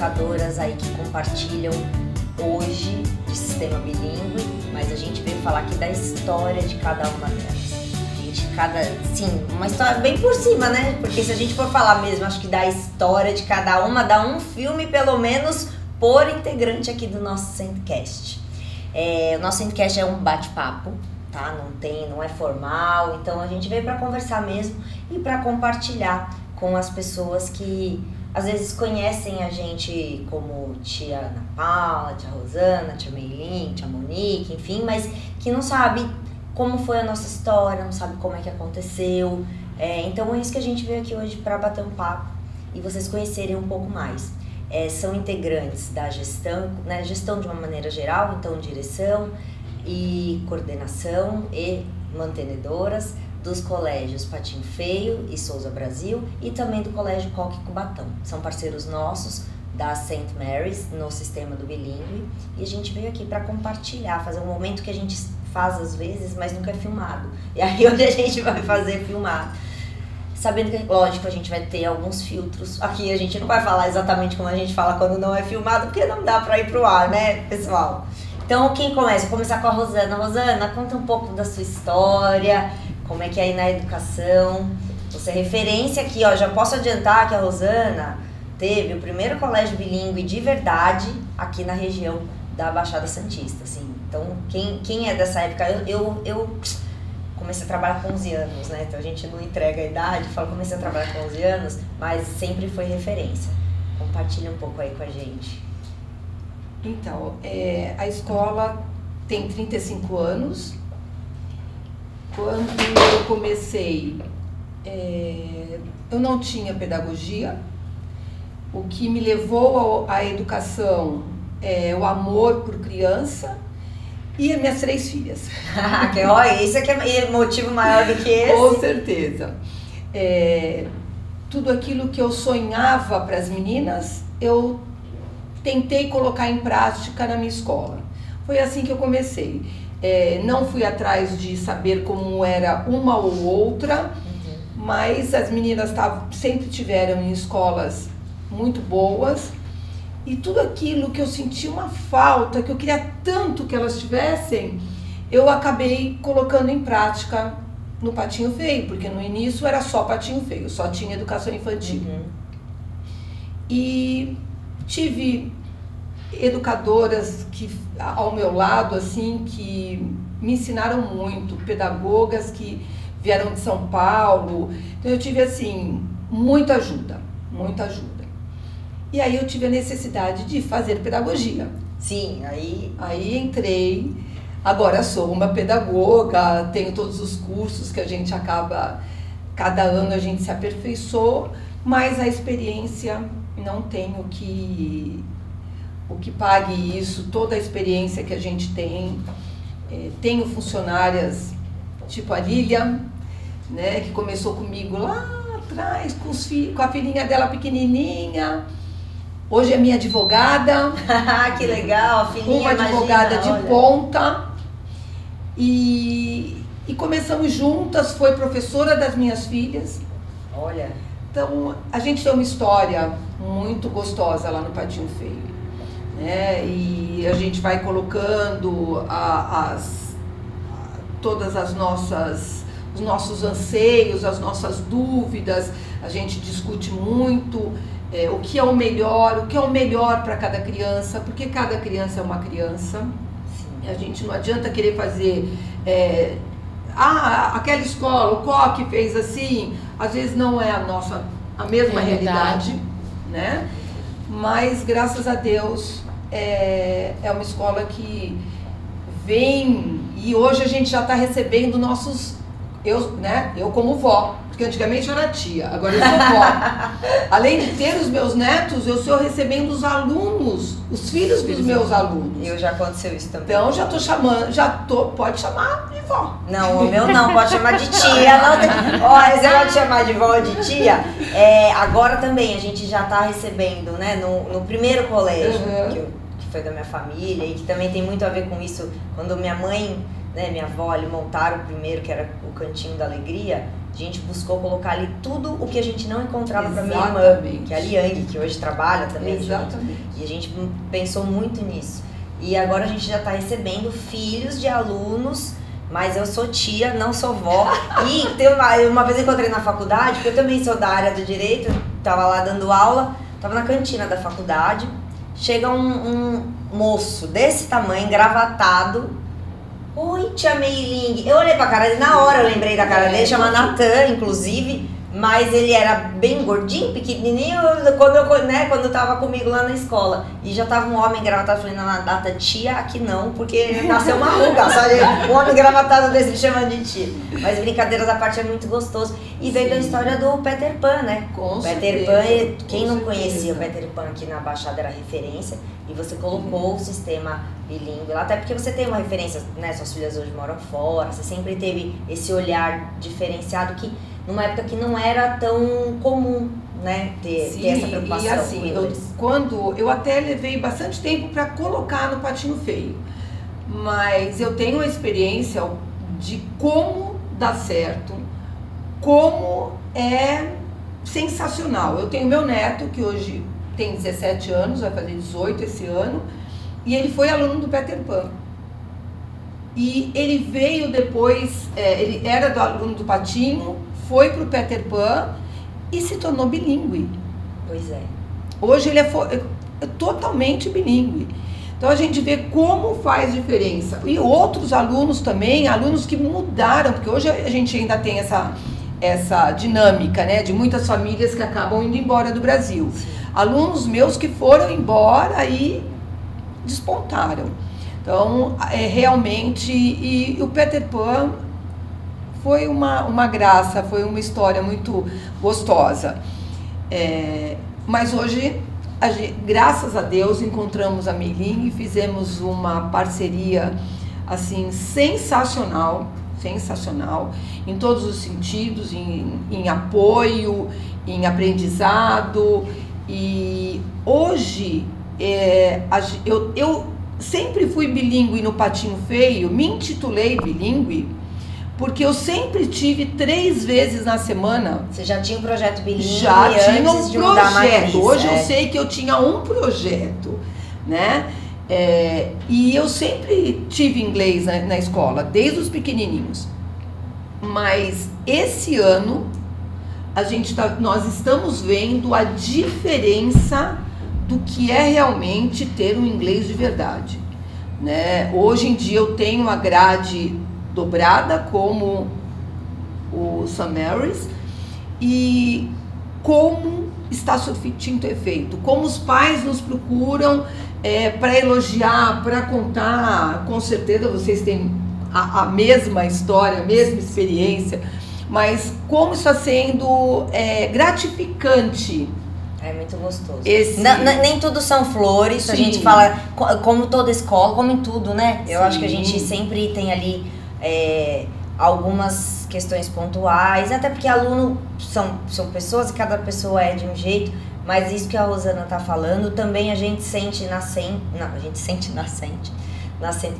educadoras aí que compartilham hoje de sistema bilíngue, mas a gente veio falar aqui da história de cada uma delas. Sim, uma história bem por cima, né? Porque se a gente for falar mesmo, acho que da história de cada uma, dá um filme pelo menos por integrante aqui do nosso Centcast. O nosso Centcast é um bate-papo, tá? Não é formal, então a gente veio para conversar mesmo e para compartilhar com as pessoas que às vezes conhecem a gente como tia Ana Paula, tia Rosana, tia Meilin, tia Monique, enfim, mas que não sabe como foi a nossa história, não sabe como é que aconteceu. Então é isso que a gente veio aqui hoje para bater um papo e vocês conhecerem um pouco mais. São integrantes da gestão, né, gestão de uma maneira geral, então direção e coordenação e mantenedoras dos colégios Patinho Feio e Souza Brasil e também do Colégio Coque Cubatão. São parceiros nossos da St. Mary's no sistema do bilíngue e a gente veio aqui para compartilhar, fazer um momento que a gente faz às vezes, mas nunca é filmado. E aí hoje a gente vai fazer filmado. Sabendo que, lógico, a gente vai ter alguns filtros. Aqui a gente não vai falar exatamente como a gente fala quando não é filmado, porque não dá para ir pro ar, né, pessoal? Então, quem começa? Vou começar com a Rosana. Rosana, conta um pouco da sua história, como é que é aí na educação. Você é referência aqui, ó, já posso adiantar que a Rosana teve o primeiro colégio bilíngue de verdade aqui na região da Baixada Santista, assim. Então, quem é dessa época, eu comecei a trabalhar com 11 anos, né? Então a gente não entrega a idade, fala comecei a trabalhar com 11 anos, mas sempre foi referência. Compartilha um pouco aí com a gente. Então, a escola tem 35 anos. Quando eu comecei, eu não tinha pedagogia. O que me levou à educação é o amor por criança e as minhas 3 filhas. Isso aqui é motivo maior do que esse? Com certeza. Tudo aquilo que eu sonhava para as meninas, eu tentei colocar em prática na minha escola. Foi assim que eu comecei. Não fui atrás de saber como era uma ou outra, mas as meninas sempre tiveram em escolas muito boas. E tudo aquilo que eu senti uma falta, que eu queria tanto que elas tivessem, eu acabei colocando em prática no Patinho Feio, porque no início era só Patinho Feio, só tinha educação infantil. E tive educadoras ao meu lado, assim, que me ensinaram muito, pedagogas que vieram de São Paulo. Então eu tive, assim, muita ajuda, muita ajuda. E aí eu tive a necessidade de fazer pedagogia. Sim, aí entrei. Agora sou uma pedagoga, tenho todos os cursos que a gente acaba, cada ano a gente se aperfeiçoa, mas a experiência não tem o que pague isso, toda a experiência que a gente tem. Tenho funcionárias tipo a Lilian, né, que começou comigo lá atrás, com a filhinha dela pequenininha. Hoje é minha advogada. Que legal, filhinha, uma advogada de ponta. E começamos juntas, foi professora das minhas filhas. Olha. Então, a gente tem uma história muito gostosa lá no Patinho Feio, né? E a gente vai colocando todas os nossos anseios, as nossas dúvidas. A gente discute muito o que é o melhor para cada criança, porque cada criança é uma criança. Sim. A gente não adianta querer fazer aquela escola, o Coque fez assim, às vezes não é a mesma realidade, né? Mas graças a Deus é uma escola que vem, e hoje a gente já está recebendo eu como vó, porque antigamente eu era tia, agora eu sou vó. Além de ter os meus netos, eu estou recebendo os alunos, os filhos dos meus alunos. Já aconteceu isso também. Então já estou chamando, pode chamar de vó. Não, o meu não, pode chamar de tia. Olha, você pode chamar de vó ou de tia. Agora também a gente já está recebendo, né, no primeiro colégio, que foi da minha família, e que também tem muito a ver com isso, quando minha mãe né, minha avó, ali montaram o primeiro, que era o Cantinho da Alegria, a gente buscou colocar ali tudo o que a gente não encontrava para minha irmã, que é a Liang, que hoje trabalha também. Exatamente. E a gente pensou muito nisso. E agora a gente já está recebendo filhos de alunos, mas eu sou tia, não sou vó. E tem uma vez eu encontrei na faculdade, porque eu também sou da área do direito, estava lá dando aula, estava na cantina da faculdade, chega um moço desse tamanho, engravatado. Oi, tia Meiling. Eu olhei pra cara dele, na hora eu lembrei da cara dele, chama Natan, inclusive, mas ele era bem gordinho, pequenininho, quando tava comigo lá na escola. E já tava um homem engravatado, falei, não, data tia, aqui não, porque nasceu uma ruga, sabe? Um homem engravatado desse me chamando de tia. Mas brincadeiras à parte é muito gostoso. E veio da história do Peter Pan, né? Com Peter certeza, Pan, quem não conhecia o Peter Pan aqui na Baixada era referência. E você colocou o sistema bilíngue lá, até porque você tem uma referência, né? Suas filhas hoje moram fora, você sempre teve esse olhar diferenciado que numa época que não era tão comum, né? Ter essa preocupação. E assim, eu até levei bastante tempo para colocar no Patinho Feio, mas eu tenho uma experiência de como dá certo, como é sensacional. Eu tenho meu neto, que hoje tem 17 anos, vai fazer 18 esse ano, e ele foi aluno do Peter Pan. E ele veio depois, ele era do aluno do Patinho, foi pro Peter Pan e se tornou bilíngue. Pois é. Hoje ele é totalmente bilíngue. Então a gente vê como faz diferença. E outros alunos também, alunos que mudaram, porque hoje a gente ainda tem essa dinâmica, né, de muitas famílias que acabam indo embora do Brasil. Alunos meus que foram embora e despontaram. Então, realmente, e o Peter Pan foi uma graça, foi uma história muito gostosa. Mas hoje, graças a Deus, encontramos a Meiling e fizemos uma parceria assim sensacional, em todos os sentidos, em apoio, em aprendizado. E hoje, eu sempre fui bilíngue no Patinho Feio, me intitulei bilíngue, porque eu sempre tive 3 vezes na semana. Você já tinha um projeto bilíngue? Já tinha um projeto. Hoje eu sei que eu tinha um projeto, né? E eu sempre tive inglês na escola, desde os pequenininhos. Mas esse ano nós estamos vendo a diferença do que é realmente ter um inglês de verdade, né? Hoje em dia eu tenho uma grade dobrada como o St. Mary's, e como está surtindo efeito, como os pais nos procuram para elogiar, para contar. Com certeza vocês têm a mesma história, a mesma experiência, mas como está sendo gratificante. É muito gostoso. Nem tudo são flores. Sim. A gente fala, como toda escola, como em tudo, né? Eu acho que a gente sempre tem ali algumas questões pontuais, até porque aluno são pessoas e cada pessoa é de um jeito, mas isso que a Rosana tá falando, também a gente sente na St.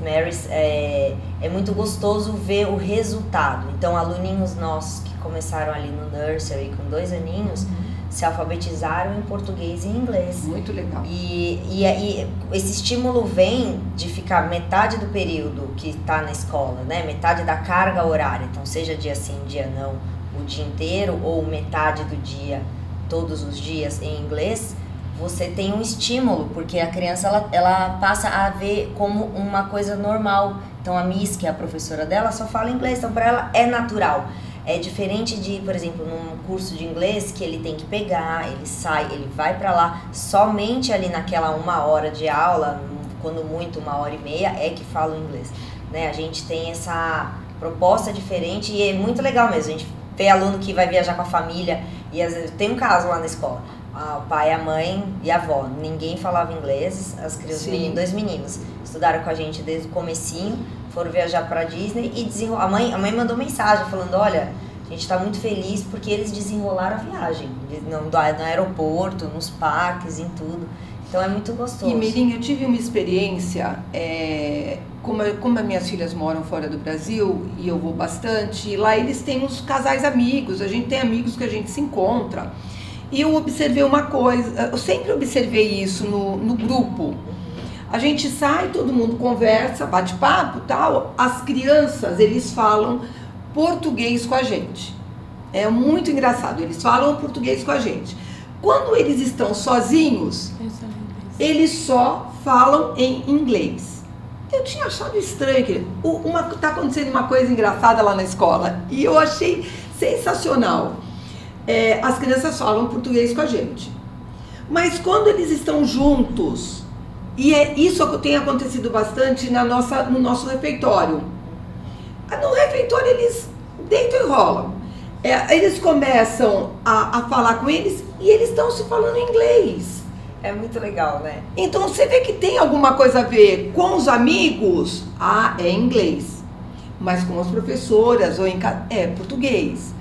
Mary's, é muito gostoso ver o resultado. Então, aluninhos nossos que começaram ali no nursery com 2 aninhos, se alfabetizaram em português e em inglês. Muito legal. E esse estímulo vem de ficar metade do período que está na escola, né? Metade da carga horária. Então, seja dia sim, dia não, o dia inteiro, ou metade do dia, todos os dias em inglês, você tem um estímulo, porque a criança ela passa a ver como uma coisa normal. Então, a Miss, que é a professora dela, só fala inglês, então para ela é natural. É diferente de, por exemplo, num curso de inglês que ele tem que pegar, ele sai, ele vai para lá, somente ali naquela 1 hora de aula, quando muito 1h30, é que fala o inglês, né? A gente tem essa proposta diferente e é muito legal mesmo. A gente vê aluno que vai viajar com a família e às vezes tem um caso lá na escola, o pai, a mãe e a avó, ninguém falava inglês, as crianças, 2 meninos, estudaram com a gente desde o comecinho, foram viajar para Disney e a mãe mandou mensagem falando, olha, a gente está muito feliz porque eles desenrolaram a viagem no aeroporto, nos parques, em tudo. Então é muito gostoso. E Mirim, eu tive uma experiência, como as minhas filhas moram fora do Brasil, e eu vou bastante, lá eles têm uns casais amigos, a gente tem amigos que a gente se encontra. E eu observei uma coisa, eu sempre observei isso no grupo. A gente sai, todo mundo conversa, bate papo e tal, as crianças, eles falam português com a gente. É muito engraçado, eles falam português com a gente. Quando eles estão sozinhos, eles só falam em inglês. Eu tinha achado estranho que tá acontecendo uma coisa engraçada lá na escola e eu achei sensacional. As crianças falam português com a gente, mas quando eles estão juntos, e isso tem acontecido bastante no nosso refeitório. No refeitório eles deitam e rolam. Eles começam a falar com eles e eles estão se falando em inglês. É muito legal, né? Então você vê que tem alguma coisa a ver com os amigos, é inglês. Mas com as professoras é português.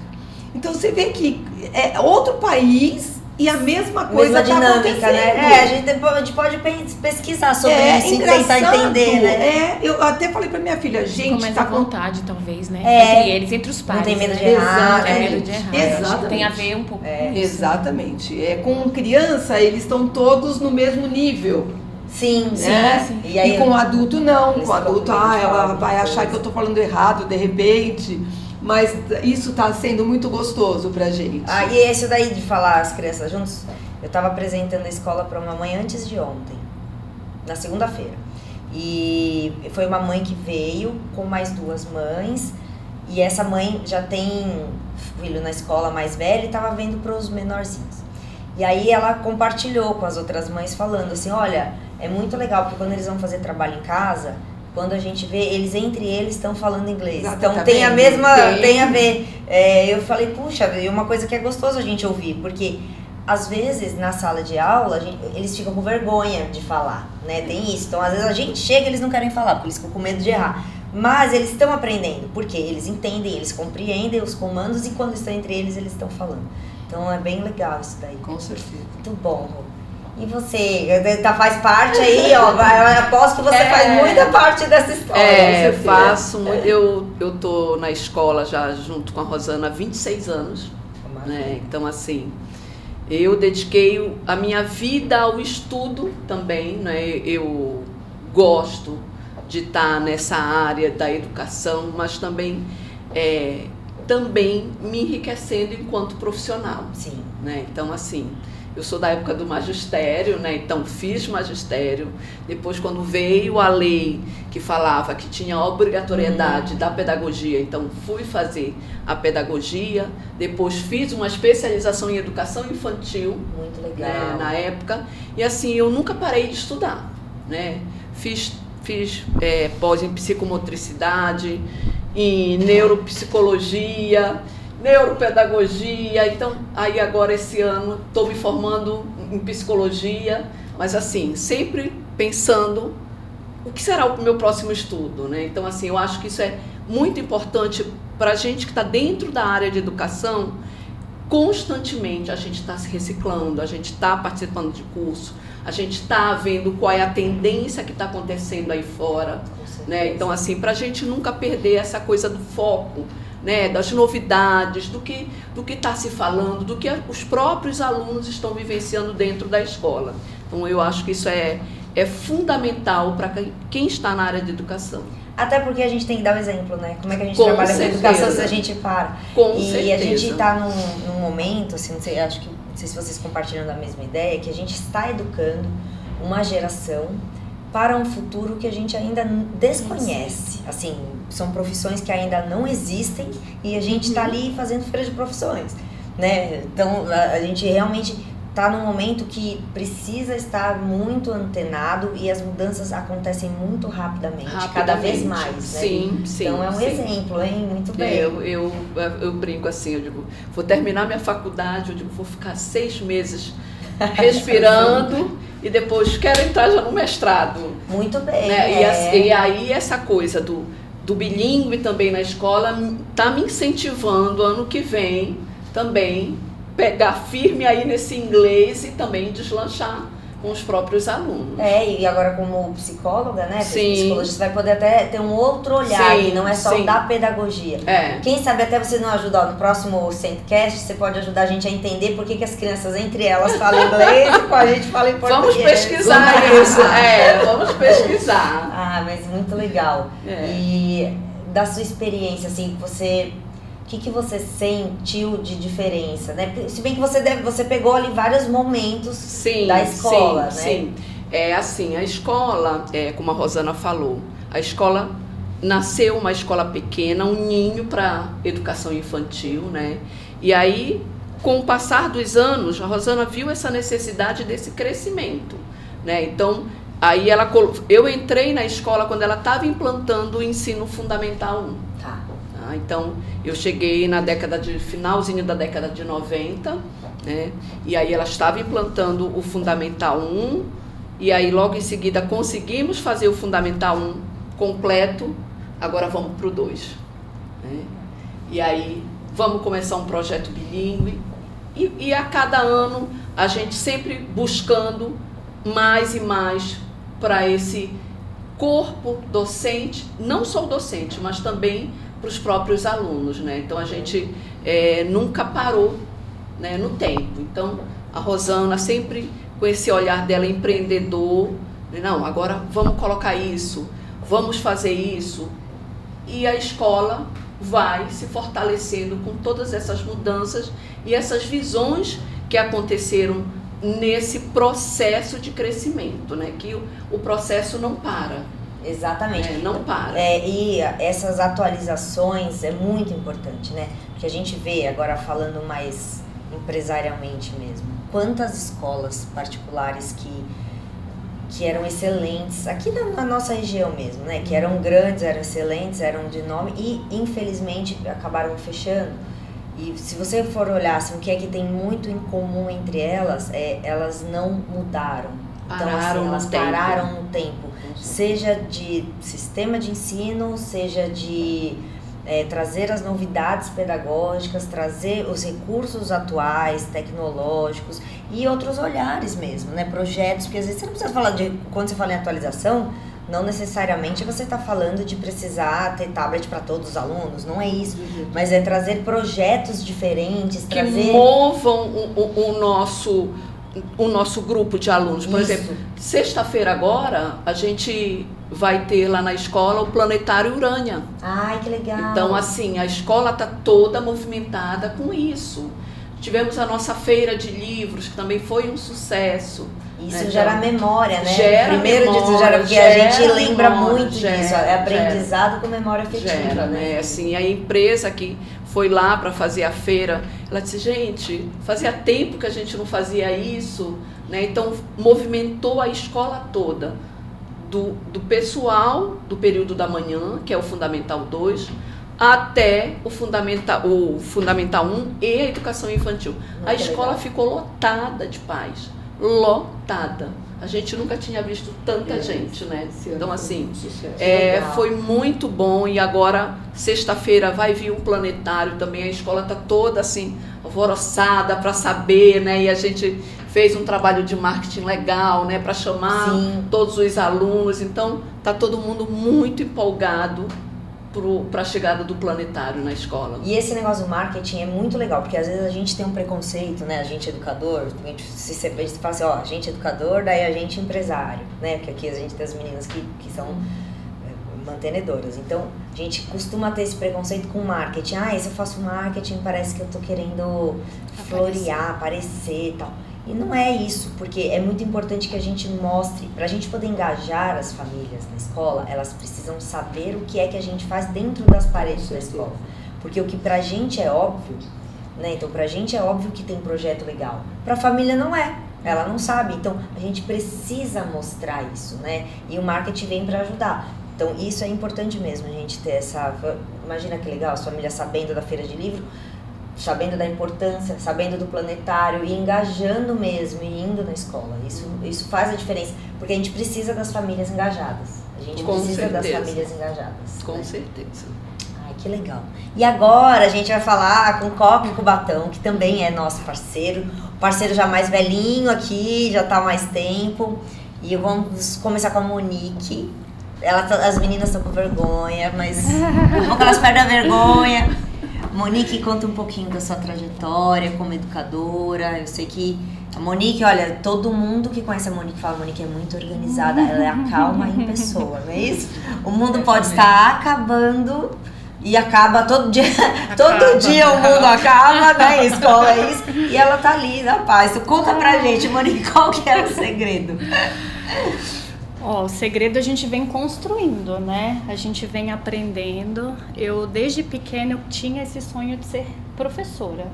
Então você vê que é outro país e a mesma coisa está dinâmica, né? A gente pode pesquisar sobre isso e tentar entender, né? Eu até falei pra minha filha, gente, começa à vontade, talvez, né? Entre eles, entre os pais. Não tem medo de errar. Não tem medo de errar. Exatamente. Tem a ver um pouco com isso. Exatamente. Com criança, eles estão todos no mesmo nível. Sim, né? sim. E com adulto, não. Com adulto, ela vai achar que eu tô falando errado, de repente... Mas isso está sendo muito gostoso pra gente. E esse daí de falar as crianças juntos, eu estava apresentando a escola para uma mãe antes de ontem, na segunda-feira. E foi uma mãe que veio com mais 2 mães, e essa mãe já tem filho na escola mais velho e estava vendo para os menorzinhos. E aí ela compartilhou com as outras mães falando assim, olha, é muito legal porque quando eles vão fazer trabalho em casa... Quando a gente vê, eles entre eles estão falando inglês. Então tem a mesma, tem a ver. Eu falei, puxa, é uma coisa que é gostoso a gente ouvir, porque às vezes na sala de aula eles ficam com vergonha de falar, né? Tem isso. Então às vezes a gente chega e eles não querem falar, porque eles ficam com medo de errar. Mas eles estão aprendendo, porque eles entendem, eles compreendem os comandos e quando estão entre eles, eles estão falando. Então é bem legal isso daí. Com certeza. Muito bom, Rô. E você, faz parte aí, ó, eu aposto que você faz muita parte dessa história. Faço muito. Eu tô na escola já junto com a Rosana há 26 anos, né? Então, assim, eu dediquei a minha vida ao estudo também, né? Eu gosto de estar nessa área da educação, mas também me enriquecendo enquanto profissional. Sim. Né? Então, assim... Eu sou da época do magistério, né? Então fiz magistério. Depois, quando veio a lei que falava que tinha a obrigatoriedade da pedagogia, então fui fazer a pedagogia. Depois fiz uma especialização em educação infantil. Muito legal. Né? Na época. E assim, eu nunca parei de estudar, né? Fiz pós em psicomotricidade, em neuropsicologia, neuropedagogia, então aí agora esse ano estou me formando em psicologia, mas assim, sempre pensando o que será o meu próximo estudo, né? Então assim, eu acho que isso é muito importante para a gente que está dentro da área de educação, constantemente a gente está se reciclando, a gente está participando de curso, a gente está vendo qual é a tendência que está acontecendo aí fora, né? Então assim, para a gente nunca perder essa coisa do foco, né, das novidades, do que está se falando, do que os próprios alunos estão vivenciando dentro da escola. Então eu acho que isso é fundamental para quem está na área de educação. Até porque a gente tem que dar o exemplo, né? Como é que a gente trabalha com educação se a gente para? E a gente está num momento, assim, não sei se vocês compartilham da mesma ideia, que a gente está educando uma geração para um futuro que a gente ainda desconhece. Assim, são profissões que ainda não existem e a gente está ali fazendo feira de profissões, né? Então, a gente realmente está num momento que precisa estar muito antenado e as mudanças acontecem muito rapidamente. Cada vez mais, né? Sim. Então, é um exemplo, hein? Muito bem. Eu brinco assim, eu digo, vou terminar minha faculdade, eu digo, vou ficar 6 meses respirando e depois quero entrar já no mestrado. Muito bem. Né? E aí essa coisa do bilíngue também na escola está me incentivando ano que vem também pegar firme aí nesse inglês e também deslanchar com os próprios alunos. E agora como psicóloga, né? Sim. Psicologista, você vai poder até ter um outro olhar, Sim, que não é só sim. o da pedagogia. Quem sabe até você não ajuda, no próximo Centcast, você pode ajudar a gente a entender por que as crianças entre elas falam inglês e com a gente fala em português. Vamos pesquisar isso. Vamos pesquisar. Mas muito legal. E da sua experiência, assim, o que você sentiu de diferença, né? Se bem que você pegou ali vários momentos da escola, né? Sim. Assim, a escola, como a Rosana falou, a escola nasceu uma escola pequena, um ninho para educação infantil, né? E aí, com o passar dos anos, a Rosana viu essa necessidade desse crescimento, né? Então, aí eu entrei na escola quando ela estava implantando o ensino fundamental 1. Então, eu cheguei finalzinho da década de 90, né? E aí ela estava implantando o Fundamental 1, e aí logo em seguida conseguimos fazer o Fundamental 1 completo, agora vamos para o 2. Né? E aí vamos começar um projeto bilíngue, e a cada ano a gente sempre buscando mais e mais para esse corpo docente, não só o docente, mas também para os próprios alunos, né? Então a gente nunca parou, né, no tempo. Então a Rosana sempre com esse olhar dela empreendedor, né? Não, agora vamos colocar isso, vamos fazer isso, e a escola vai se fortalecendo com todas essas mudanças e essas visões que aconteceram nesse processo de crescimento, né? Que o processo não para. Exatamente. Não para. E essas atualizações é muito importante, né? Porque a gente vê, agora falando mais empresarialmente mesmo, quantas escolas particulares que eram excelentes, aqui na nossa região mesmo, né? Que eram grandes, eram excelentes, eram de nome e infelizmente acabaram fechando. E se você for olhar assim, o que é que tem muito em comum entre elas, elas não mudaram. Então, assim, elas pararam no tempo. Seja de sistema de ensino, seja de trazer as novidades pedagógicas, trazer os recursos atuais, tecnológicos e outros olhares mesmo, né? Projetos, porque às vezes você não precisa falar quando você fala em atualização, não necessariamente você está falando de precisar ter tablet para todos os alunos, não é isso, mas é trazer projetos diferentes, que movam o nosso grupo de alunos. Por exemplo, sexta-feira agora, a gente vai ter lá na escola o Planetário Urânia. Ai, que legal! Então, assim, a escola está toda movimentada com isso. Tivemos a nossa feira de livros, que também foi um sucesso. Isso gera memória, né? Primeiro disso gera, porque a gente lembra muito disso. É aprendizado com memória afetiva, né? Assim, a empresa que foi lá para fazer a feira, ela disse, gente, fazia tempo que a gente não fazia isso, né? Então movimentou a escola toda, do pessoal do período da manhã, que é o Fundamental 2, até o Fundamental 1 e a educação infantil. A escola ficou lotada de pais, lotada. A gente nunca tinha visto tanta gente, né? Então, assim, foi muito bom. E agora, sexta-feira, vai vir um planetário também. A escola está toda, assim, alvoroçada para saber, né? E a gente fez um trabalho de marketing legal, né? Para chamar todos os alunos. Então, está todo mundo muito empolgado para a chegada do planetário na escola. E esse negócio do marketing é muito legal, porque às vezes a gente tem um preconceito, né? A gente educador, a gente fala assim, a gente educador, daí a gente empresário, né? Porque aqui a gente tem as meninas que são mantenedoras. Então, a gente costuma ter esse preconceito com marketing. Se eu faço marketing, parece que eu tô querendo florear, aparecer e tal. E não é isso, porque é muito importante que a gente mostre, para a gente poder engajar as famílias na escola, elas precisam saber o que é que a gente faz dentro das paredes da escola. Porque o que pra gente é óbvio, né? Então pra gente é óbvio que tem projeto legal. Pra família não é, ela não sabe. Então a gente precisa mostrar isso, né? E o marketing vem para ajudar. Então isso é importante mesmo, a gente ter essa... Imagina que legal, as famílias sabendo da feira de livro, sabendo da importância, sabendo do planetário e engajando mesmo e indo na escola. Isso faz a diferença, porque a gente precisa das famílias engajadas. A gente precisa das famílias engajadas. Com certeza. Ai, Que legal. E agora a gente vai falar com o Coca e Cubatão, que também é nosso parceiro. Parceiro já mais velhinho aqui, já tá há mais tempo. E vamos começar com a Monique. As meninas estão com vergonha, mas um pouco elas perdem a vergonha. Monique, conta um pouquinho da sua trajetória como educadora. Eu sei que a Monique, olha, todo mundo que conhece a Monique fala, a Monique é muito organizada, ela é a calma em pessoa, não é isso? O mundo pode estar acabando e acaba todo dia, todo dia o mundo acaba, né? A escola é isso, e ela tá ali na paz. Conta pra gente, Monique, qual que é o segredo? O segredo a gente vem construindo, né? A gente vem aprendendo. Eu, desde pequena, eu tinha esse sonho de ser professora.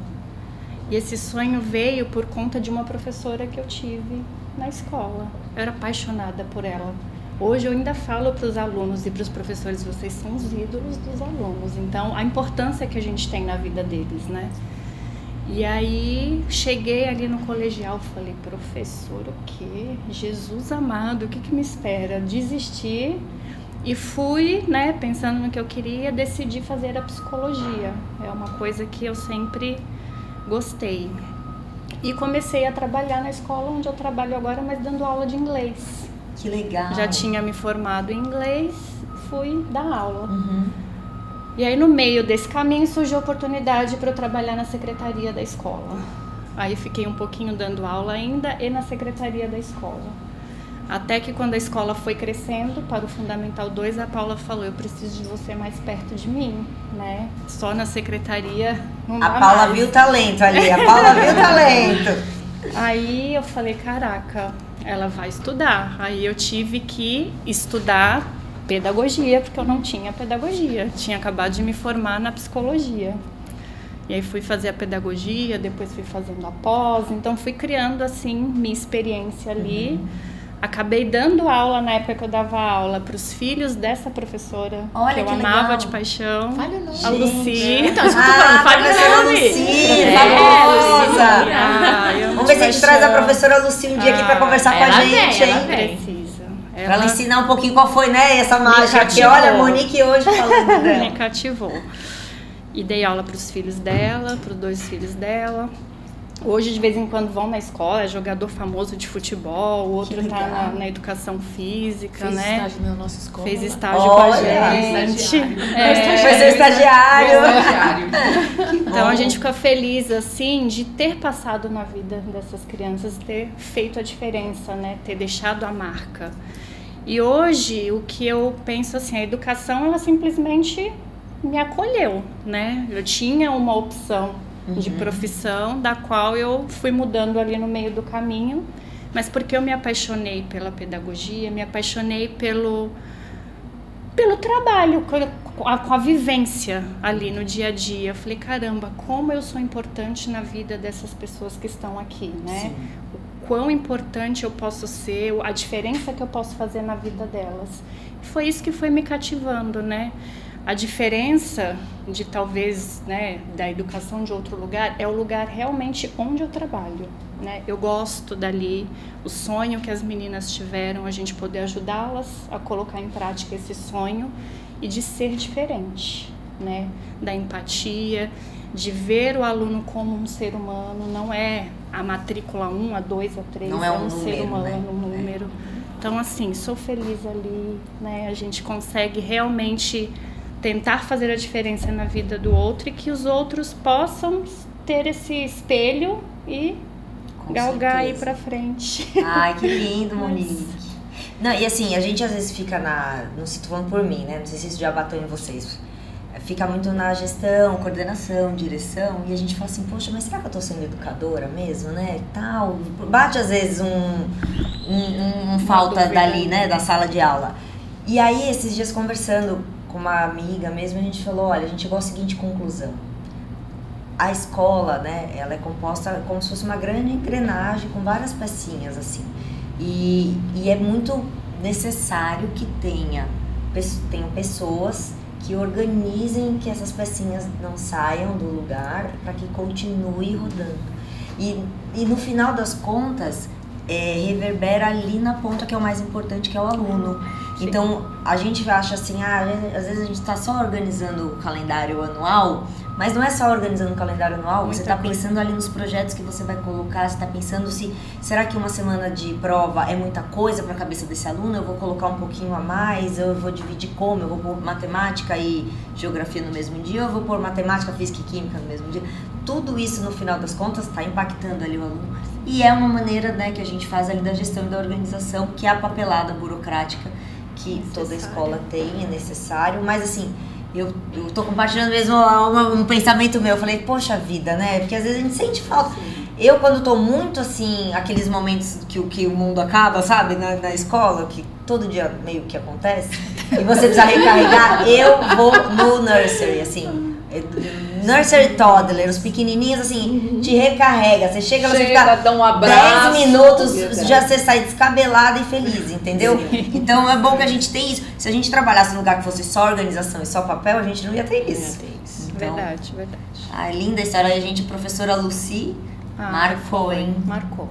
E esse sonho veio por conta de uma professora que eu tive na escola. Eu era apaixonada por ela. Hoje eu ainda falo para os alunos e para os professores, vocês são os ídolos dos alunos. Então, a importância que a gente tem na vida deles, né? E aí, cheguei ali no colegial, falei, professor, o quê? Jesus amado, o que me espera? Desisti e fui, né, pensando no que eu queria, decidi fazer a psicologia. É uma coisa que eu sempre gostei. E comecei a trabalhar na escola onde eu trabalho agora, mas dando aula de inglês. Que legal. Já tinha me formado em inglês, fui dar aula. E aí, no meio desse caminho, surgiu a oportunidade para eu trabalhar na secretaria da escola. Aí fiquei um pouquinho dando aula ainda e na secretaria da escola. Até que quando a escola foi crescendo para o Fundamental 2, a Paula falou, eu preciso de você mais perto de mim, né? Só na secretaria não dá A Paula mais. viu o talento ali, a Paula viu o talento. Aí eu falei, caraca, ela vai estudar. Aí eu tive que estudar pedagogia, porque eu não tinha pedagogia. Tinha acabado de me formar na psicologia. E aí fui fazer a pedagogia, depois fui fazendo a pós. Então fui criando, assim, minha experiência ali. Acabei dando aula, na época que eu dava aula, para os filhos dessa professora, Olha, que eu que amava legal. de paixão. Falha o nome. A Lucy. Então, isso que eu tô falando, falha professora o nome. Lucy, É, famosa. eu amo Vamos ver de se a gente traz a paixão. professora Lucy um dia aqui pra conversar com a ela gente, vem, ela hein? vem. Precisa. Pra Ela ela ensinar um pouquinho qual foi, né, essa mágica. Porque cativou. olha, a Monique hoje falando me dela. cativou. E dei aula para os filhos dela, para os 2 filhos dela. Hoje, de vez em quando, vão na escola, é jogador famoso de futebol, o outro Que tá legal. na educação física, Fez né? estágio na nossa escola. Fez estágio Olha, com a gente. estagiário. Foi seu estagiário. Então a gente fica feliz, assim, de ter passado na vida dessas crianças, ter feito a diferença, né? Ter deixado a marca. E hoje, o que eu penso, assim, a educação, ela simplesmente me acolheu, né? Eu tinha uma opção de profissão, da qual eu fui mudando ali no meio do caminho, mas porque eu me apaixonei pela pedagogia, me apaixonei pelo trabalho, com a vivência ali no dia a dia. Eu falei, caramba, como eu sou importante na vida dessas pessoas que estão aqui, né? Sim. O quão importante eu posso ser, a diferença que eu posso fazer na vida delas. Foi isso que foi me cativando, né? A diferença de talvez, né, da educação de outro lugar é o lugar realmente onde eu trabalho, né? Eu gosto dali, o sonho que as meninas tiveram, a gente poder ajudá-las a colocar em prática esse sonho e de ser diferente, né? Da empatia, de ver o aluno como um ser humano, não é a matrícula 1, a 2, a 3, Não é um ser número, humano, né? um número. Então, assim, sou feliz ali, né? A gente consegue realmente tentar fazer a diferença na vida do outro e que os outros possam ter esse espelho e Com galgar aí certeza. pra frente. Ai, que lindo, Monique. Não, e assim, a gente às vezes fica não sei, tô falando por mim, né? Não sei se isso já bateu em vocês. Fica muito na gestão, coordenação, direção, e a gente fala assim, poxa, mas será que eu tô sendo educadora mesmo, né? Tal. Bate às vezes um falta dúvida. dali, né? Da sala de aula. E aí, esses dias conversando com uma amiga mesmo, a gente falou, olha, a gente chegou à seguinte conclusão. A escola, né, ela é composta como se fosse uma grande engrenagem com várias pecinhas, assim. E é muito necessário que tenham pessoas que organizem que essas pecinhas não saiam do lugar para que continue rodando. E no final das contas, reverbera ali na ponta, que é o mais importante, que é o aluno. Sim. Então, a gente acha assim, às vezes a gente está só organizando o calendário anual, mas não é só organizando o calendário anual, você está pensando ali nos projetos que você vai colocar, você está pensando será que uma semana de prova é muita coisa para a cabeça desse aluno, eu vou colocar um pouquinho a mais, eu vou dividir como, eu vou pôr matemática e geografia no mesmo dia, eu vou pôr matemática, física e química no mesmo dia. Tudo isso, no final das contas, está impactando ali o aluno. E é uma maneira, né, que a gente faz ali da gestão e da organização, que é a papelada burocrática que toda escola tem, é necessário. Mas, assim, eu tô compartilhando mesmo um pensamento meu. Eu falei, poxa vida, né? Porque às vezes a gente sente falta. Eu, quando tô muito, assim, aqueles momentos que o mundo acaba, sabe? Na escola, que todo dia meio que acontece, e você precisa recarregar, eu vou no nursery, assim... Nursery toddler, os pequenininhos, assim, te recarrega. Você chega, você fica dá um abraço, 10 minutos, já você sai descabelada e feliz, entendeu? Sim. Então é bom que a gente tenha isso. Se a gente trabalhasse num lugar que fosse só organização e só papel, a gente não ia ter isso. Então, verdade. Linda história. A gente, professora Lucy, marcou, hein? Marcou.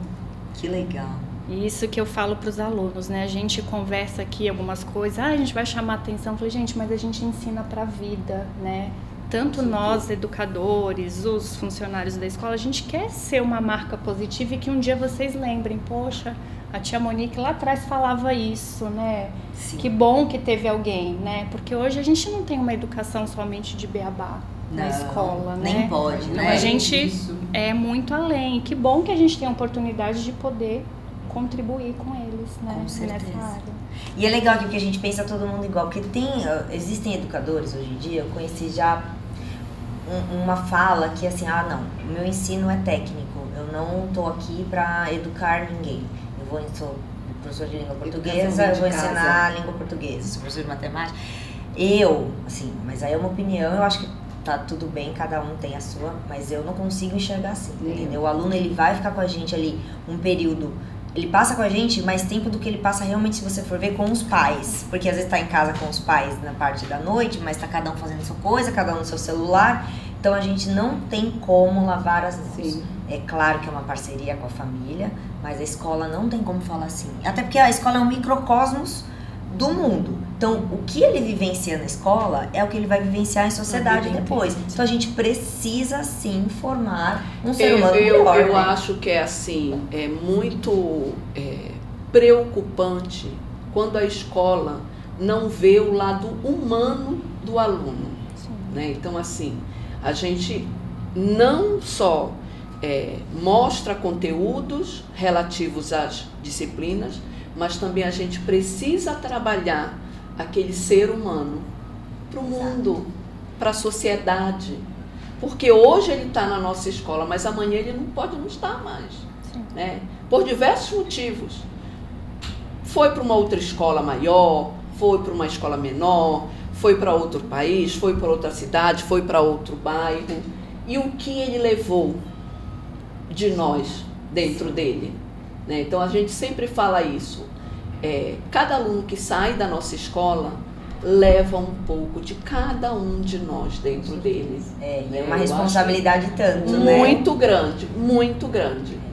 Que legal. Isso que eu falo para os alunos, né? A gente conversa aqui algumas coisas, a gente vai chamar atenção. Eu falei, gente, mas a gente ensina para a vida, né? Tanto nós, educadores, os funcionários da escola, a gente quer ser uma marca positiva e que um dia vocês lembrem, poxa, a tia Monique lá atrás falava isso, né? Sim. Que bom que teve alguém, né? Porque hoje a gente não tem uma educação somente de beabá na escola, né? Nem pode, né? Então, a gente é muito além. Que bom que a gente tem a oportunidade de poder contribuir com eles, né? Com certeza. Nessa área. E é legal que a gente pensa todo mundo igual, porque existem educadores hoje em dia, eu conheci já uma fala que assim, não, o meu ensino é técnico, eu não estou aqui para educar ninguém. Sou professor de língua portuguesa, eu vou ensinar a língua portuguesa, sou professor de matemática. Mas aí é uma opinião, eu acho que tá tudo bem, cada um tem a sua, mas eu não consigo enxergar assim, entendeu? O aluno, ele vai ficar com a gente ali um período. Ele passa com a gente mais tempo do que ele passa realmente, se você for ver, com os pais. Porque às vezes tá em casa com os pais na parte da noite, mas tá cada um fazendo sua coisa, cada um no seu celular. Então a gente não tem como lavar as mãos. Sim. É claro que é uma parceria com a família, mas a escola não tem como falar assim. Até porque a escola é um microcosmos do mundo. Então, o que ele vivencia na escola é o que ele vai vivenciar em sociedade depois. Então, a gente precisa, sim, formar um ser humano melhor. Eu acho que é assim, é muito preocupante quando a escola não vê o lado humano do aluno. Né? Então, assim, a gente não só mostra conteúdos relativos às disciplinas, mas também a gente precisa trabalhar aquele ser humano para o mundo, para a sociedade. Porque hoje ele está na nossa escola, mas amanhã ele não pode não estar mais. Né? Por diversos motivos. Foi para uma outra escola maior, foi para uma escola menor, foi para outro país, foi para outra cidade, foi para outro bairro. E o que ele levou de nós dentro dele? Né? Então a gente sempre fala isso. Cada aluno que sai da nossa escola leva um pouco de cada um de nós dentro dele. É uma responsabilidade tanto, né? Muito grande,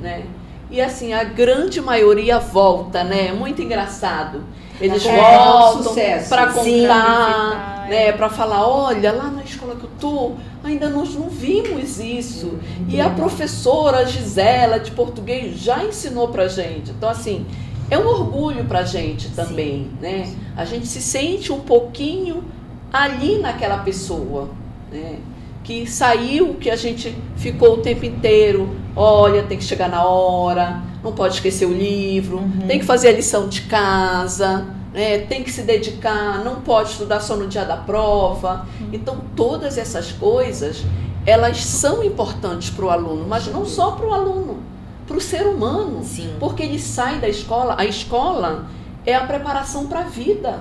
né? E assim, a grande maioria volta, né? Muito engraçado. Eles voltam para contar, né? Para falar, olha, lá na escola que eu tô, ainda nós não vimos isso. E a professora Gisela de português já ensinou pra gente. Então, assim, é um orgulho pra gente também, né? A gente se sente um pouquinho ali naquela pessoa, né? Que saiu, que a gente ficou o tempo inteiro, olha, tem que chegar na hora, não pode esquecer o livro, tem que fazer a lição de casa, né? Tem que se dedicar, não pode estudar só no dia da prova. Então, todas essas coisas, elas são importantes para o aluno, mas não só para o aluno, para o ser humano. Sim. Porque ele sai da escola, a escola é a preparação para a vida.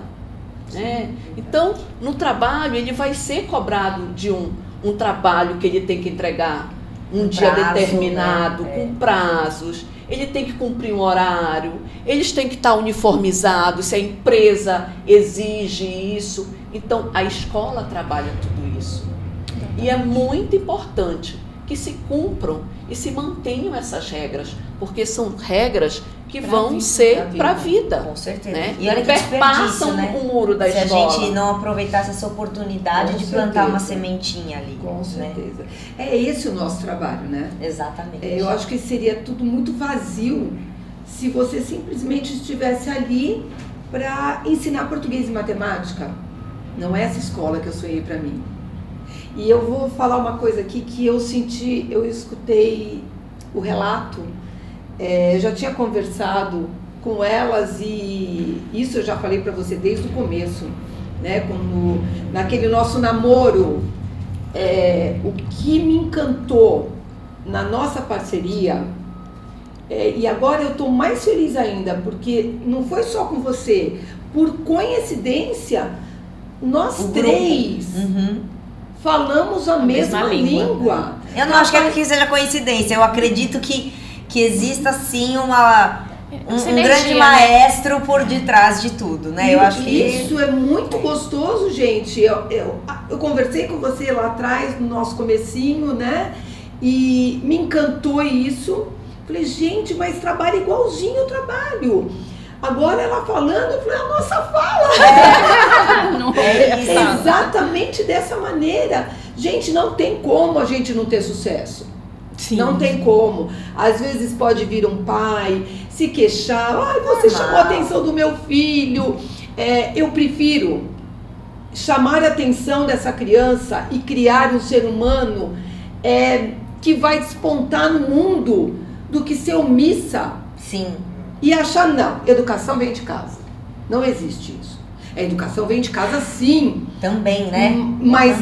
Né? Então, no trabalho, ele vai ser cobrado de um trabalho que ele tem que entregar um dia determinado, né? Com prazos, ele tem que cumprir um horário, eles têm que estar uniformizados, se a empresa exige isso. Então, a escola trabalha tudo isso. E é muito importante que se cumpram e se mantenham essas regras, porque são regras que vão ser para a vida. Com certeza. Né? E olha que perpassam desperdício, né? o muro da Se escola. a gente não aproveitasse essa oportunidade de plantar uma sementinha ali. Com né? certeza. É esse o nosso trabalho, né? Exatamente. Eu acho que seria tudo muito vazio se você simplesmente estivesse ali para ensinar português e matemática. Não é essa escola que eu sonhei para mim. E eu vou falar uma coisa aqui que eu senti, eu escutei o relato, eu já tinha conversado com elas e isso eu já falei para você desde o começo, né? Quando, naquele nosso namoro, o que me encantou na nossa parceria, e agora eu estou mais feliz ainda, porque não foi só com você, por coincidência, nós três falamos a mesma língua. Eu não acho que seja coincidência, eu acredito que exista sim um grande maestro por detrás de tudo, né? Eu acho que isso é muito gostoso, gente. Eu conversei com você lá atrás, no nosso comecinho, né? E me encantou isso. Falei, gente, mas trabalha igualzinho eu trabalho. Agora ela falando, eu falei, a nossa fala. Exatamente dessa maneira. Gente, não tem como a gente não ter sucesso. Sim. Não tem como. Às vezes pode vir um pai se queixar. Ai, você chamou a atenção do meu filho. Eu prefiro chamar a atenção dessa criança e criar um ser humano que vai despontar no mundo do que ser omissa. Sim. E achar, não, educação vem de casa. Não existe isso. A educação vem de casa, sim. Também, né? Mas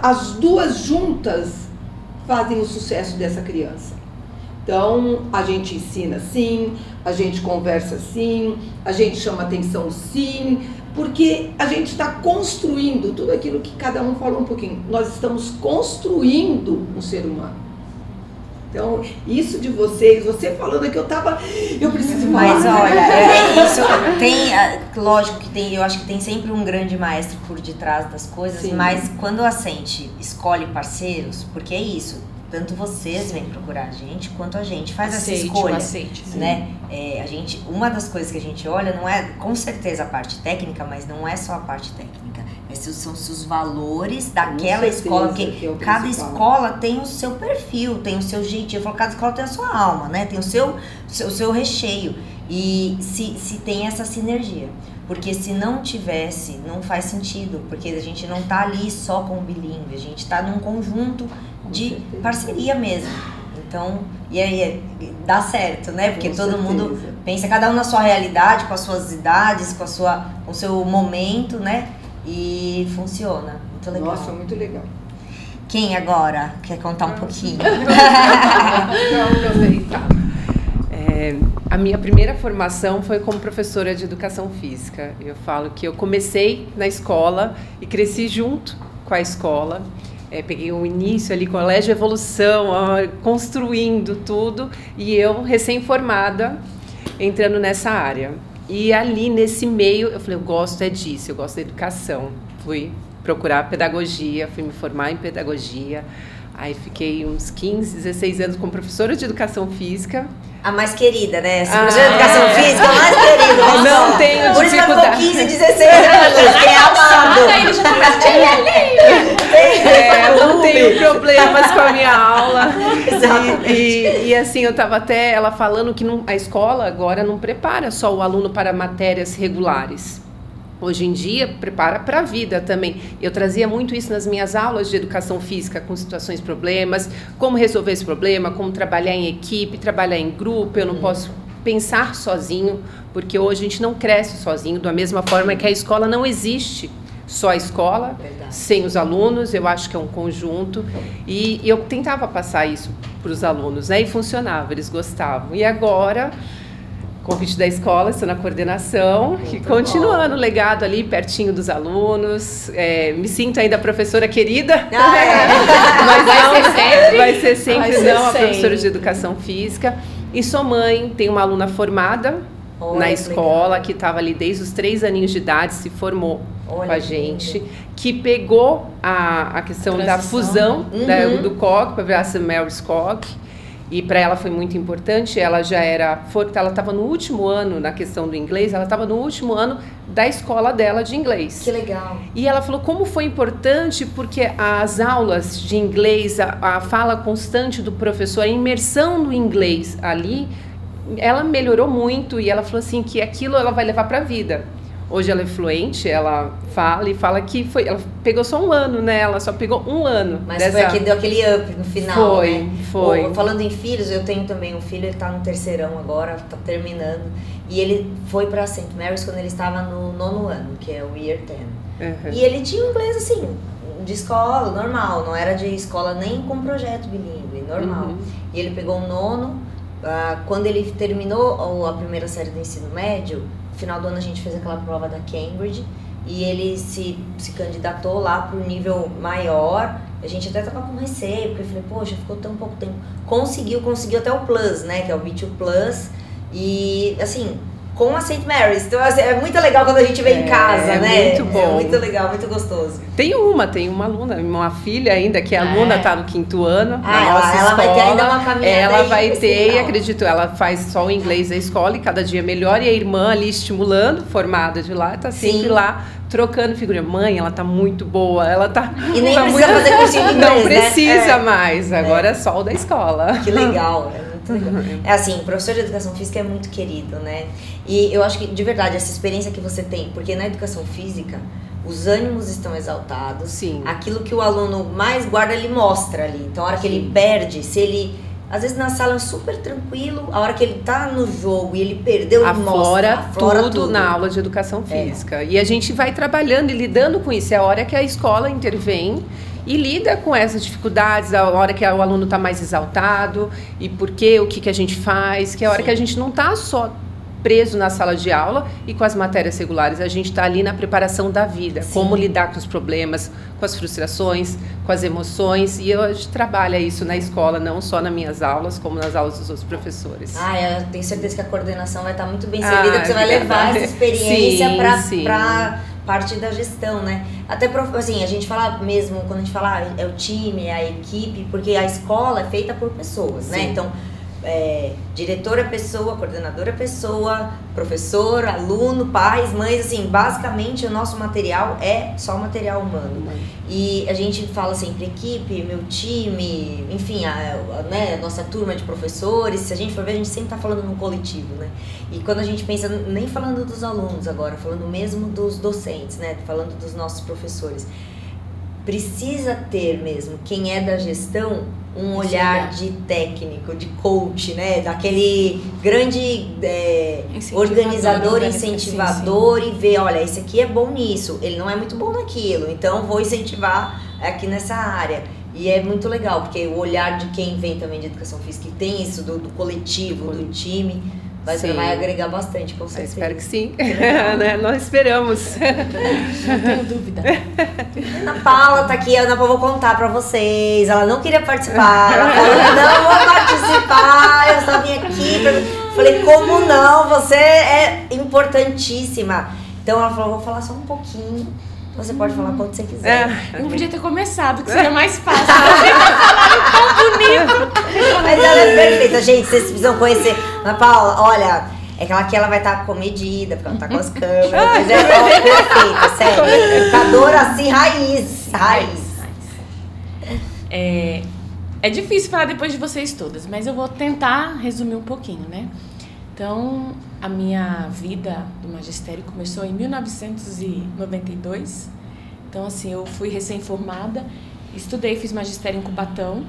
as duas juntas fazem o sucesso dessa criança. Então, a gente ensina sim, a gente conversa sim, a gente chama atenção sim, porque a gente está construindo tudo aquilo que cada um falou um pouquinho. Nós estamos construindo um ser humano. Então, isso de vocês, você falando que eu preciso falar. Mas olha, isso lógico que tem, eu acho que tem sempre um grande maestro por detrás das coisas, sim. Mas quando a gente escolhe parceiros, porque é isso, tanto vocês vêm procurar a gente, quanto a gente faz essa escolha, né? Uma das coisas que a gente olha não é, com certeza, a parte técnica, mas não é só a parte técnica. São os valores daquela escola, porque cada escola tem o seu perfil, tem o seu jeitinho. Eu falo, cada escola tem a sua alma, né? Tem o seu recheio. E se tem essa sinergia. Porque se não tivesse, não faz sentido. Porque a gente não tá ali só com o bilíngue, a gente tá num conjunto de parceria mesmo. Então, e aí dá certo, né? Porque todo mundo pensa, cada um na sua realidade, com as suas idades, com o seu momento, né? E funciona, muito legal. Nossa, muito legal. Quem agora quer contar um pouquinho? Vou aproveitar. A minha primeira formação foi como professora de educação física. Eu falo que eu comecei na escola e cresci junto com a escola. Peguei o início ali, colégio evolução, construindo tudo, e eu recém-formada entrando nessa área. E ali, nesse meio, eu falei, eu gosto disso, eu gosto da educação. Fui procurar pedagogia, fui me formar em pedagogia. Aí fiquei uns 15, 16 anos como professora de educação física. A mais querida, né? Essa professora de educação física, a mais querida. Não tenho por dificuldade. Por isso 15, 16 anos, quem é amado. Eu não tenho problemas com a minha aula. E assim, eu estava até ela falando que a escola agora não prepara só o aluno para matérias regulares. Hoje em dia, prepara para a vida também. Eu trazia muito isso nas minhas aulas de educação física, com situações, problemas, como resolver esse problema, como trabalhar em equipe, trabalhar em grupo. Eu não posso pensar sozinho, porque hoje a gente não cresce sozinho, da mesma forma que a escola não existe. Só a escola, sem os alunos, eu acho que é um conjunto. E eu tentava passar isso para os alunos, né? E funcionava, eles gostavam. E agora, convite da escola, estou na coordenação, e continuando o legado ali, pertinho dos alunos. Me sinto ainda professora querida, mas vai ser sempre a professora de educação física. E sou mãe, tenho uma aluna formada na escola, que estava ali desde os 3 aninhos de idade, se formou com a gente, que pegou a questão da fusão do Koch para virar a Mary's Koch. E para ela foi muito importante, ela estava no último ano na questão do inglês, ela estava no último ano da escola dela de inglês. Que legal. E ela falou como foi importante, porque as aulas de inglês, a fala constante do professor, a imersão no inglês ali, ela melhorou muito e ela falou assim que aquilo ela vai levar para a vida. Hoje ela é fluente, ela fala que ela pegou só um ano, né? Ela só pegou um ano. Mas foi a que deu aquele up no final, né? Foi. Falando em filhos, eu tenho também um filho, ele tá no terceirão agora, tá terminando. E ele foi pra St. Mary's quando ele estava no 9º ano, que é o Year 10. E ele tinha um inglês, assim, de escola, normal. Não era de escola nem com projeto bilíngue, normal. E ele pegou o 9º. Quando ele terminou a primeira série do ensino médio, no final do ano a gente fez aquela prova da Cambridge e ele se candidatou lá para o nível maior. A gente até tava com receio, porque eu falei, poxa, ficou tão pouco tempo. Conseguiu até o Plus, né, que é o B2 Plus. E, assim, com a St. Mary's. Então, assim, é muito legal quando a gente vê em casa, né? Muito bom. É muito legal, muito gostoso. Tem uma aluna, uma filha ainda, que é aluna, tá no 5º ano, na nossa ela escola. Vai ter ainda uma caminhada. Ela vai ter, final. acredito, ela faz só o inglês da escola e cada dia melhor. E a irmã ali estimulando, formada de lá, tá sempre lá trocando figurinha. Mãe, ela tá muito boa, ela tá... E nem precisa fazer cursinho de inglês, não precisa né? mais, agora é só o da escola. Que legal, muito legal. É assim, professor de educação física é muito querido, né? E eu acho que, de verdade, essa experiência que você tem, porque na educação física, os ânimos estão exaltados. Sim. Aquilo que o aluno mais guarda, ele mostra ali. Então, a hora que ele perde, se ele... Às vezes na sala é super tranquilo, a hora que ele tá no jogo e ele perdeu, ele mostra. Aflora tudo na aula de educação física. E a gente vai trabalhando e lidando com isso. É a hora que a escola intervém e lida com essas dificuldades, a hora que o aluno está mais exaltado e por quê, o que a gente faz, que é a hora que a gente não está só preso na sala de aula e com as matérias regulares, a gente está ali na preparação da vida, como lidar com os problemas, com as frustrações, com as emoções, e a gente trabalha isso na escola, não só nas minhas aulas, como nas aulas dos outros professores. Eu tenho certeza que a coordenação vai estar muito bem servida, porque você vai levar essa experiência para parte da gestão, né? Até, assim, a gente fala mesmo, quando a gente fala é o time, é a equipe, porque a escola é feita por pessoas, né? Então, diretora é pessoa, coordenadora é pessoa, professor, aluno, pais, mães, assim, basicamente o nosso material é só material humano. E a gente fala sempre equipe, meu time, enfim, a nossa turma de professores, se a gente for ver, a gente sempre tá falando no coletivo, né? E quando a gente pensa, nem falando dos alunos agora, falando mesmo dos docentes, né? Falando dos nossos professores, precisa ter mesmo, quem é da gestão, um olhar de técnico, de coach, né? Daquele grande organizador, incentivador e ver, olha, esse aqui é bom nisso, ele não é muito bom naquilo, então vou incentivar aqui nessa área. E é muito legal, porque o olhar de quem vem também de educação física, que tem isso do coletivo, do time, vai agregar bastante, com certeza. Espero que sim. Né? Nós esperamos. Não tenho dúvida. Ana Paula tá aqui, Ana Paula, vou contar pra vocês. Ela não queria participar. Ela falou, não vou participar, eu só vim aqui. Falei, como não? Você é importantíssima. Então ela falou, vou falar só um pouquinho. Você pode falar quanto você quiser. Eu não podia ter começado, que seria mais fácil. Vocês falaram tão bonito. Mas ela é perfeita, gente. Vocês precisam conhecer. Ana Paula, olha, é que ela vai estar comedida, porque ela tá com as câmeras. Mas é perfeita, sério. Educadora assim, raiz. É difícil falar depois de vocês todas, mas eu vou tentar resumir um pouquinho, né? Então, a minha vida do magistério começou em 1992. Então, assim, eu fui recém-formada, estudei, fiz magistério em Cubatão.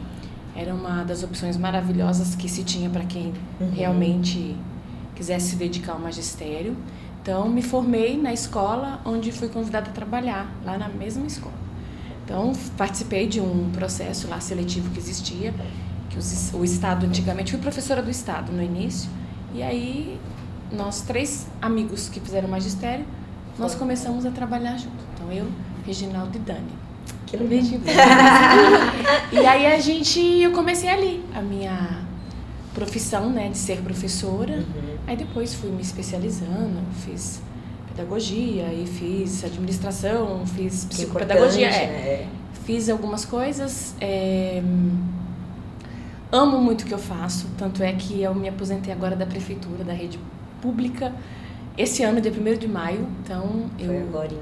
Era uma das opções maravilhosas que se tinha para quem realmente quisesse se dedicar ao magistério. Então, me formei na escola, onde fui convidada a trabalhar, lá na mesma escola. Então, participei de um processo lá seletivo que existia, que o Estado, antigamente, fui professora do Estado no início. E aí, nós 3 amigos que fizeram magistério, nós começamos a trabalhar junto. Então, eu, Reginaldo e Dani. Que legal. E aí, eu comecei ali, a minha profissão, né, de ser professora. Aí, depois, fui me especializando, fiz pedagogia, e fiz administração, fiz psicopedagogia. Fiz algumas coisas. amo muito o que eu faço, tanto é que eu me aposentei agora da prefeitura, da rede pública, esse ano, dia 1º de maio, então Foi agorinha.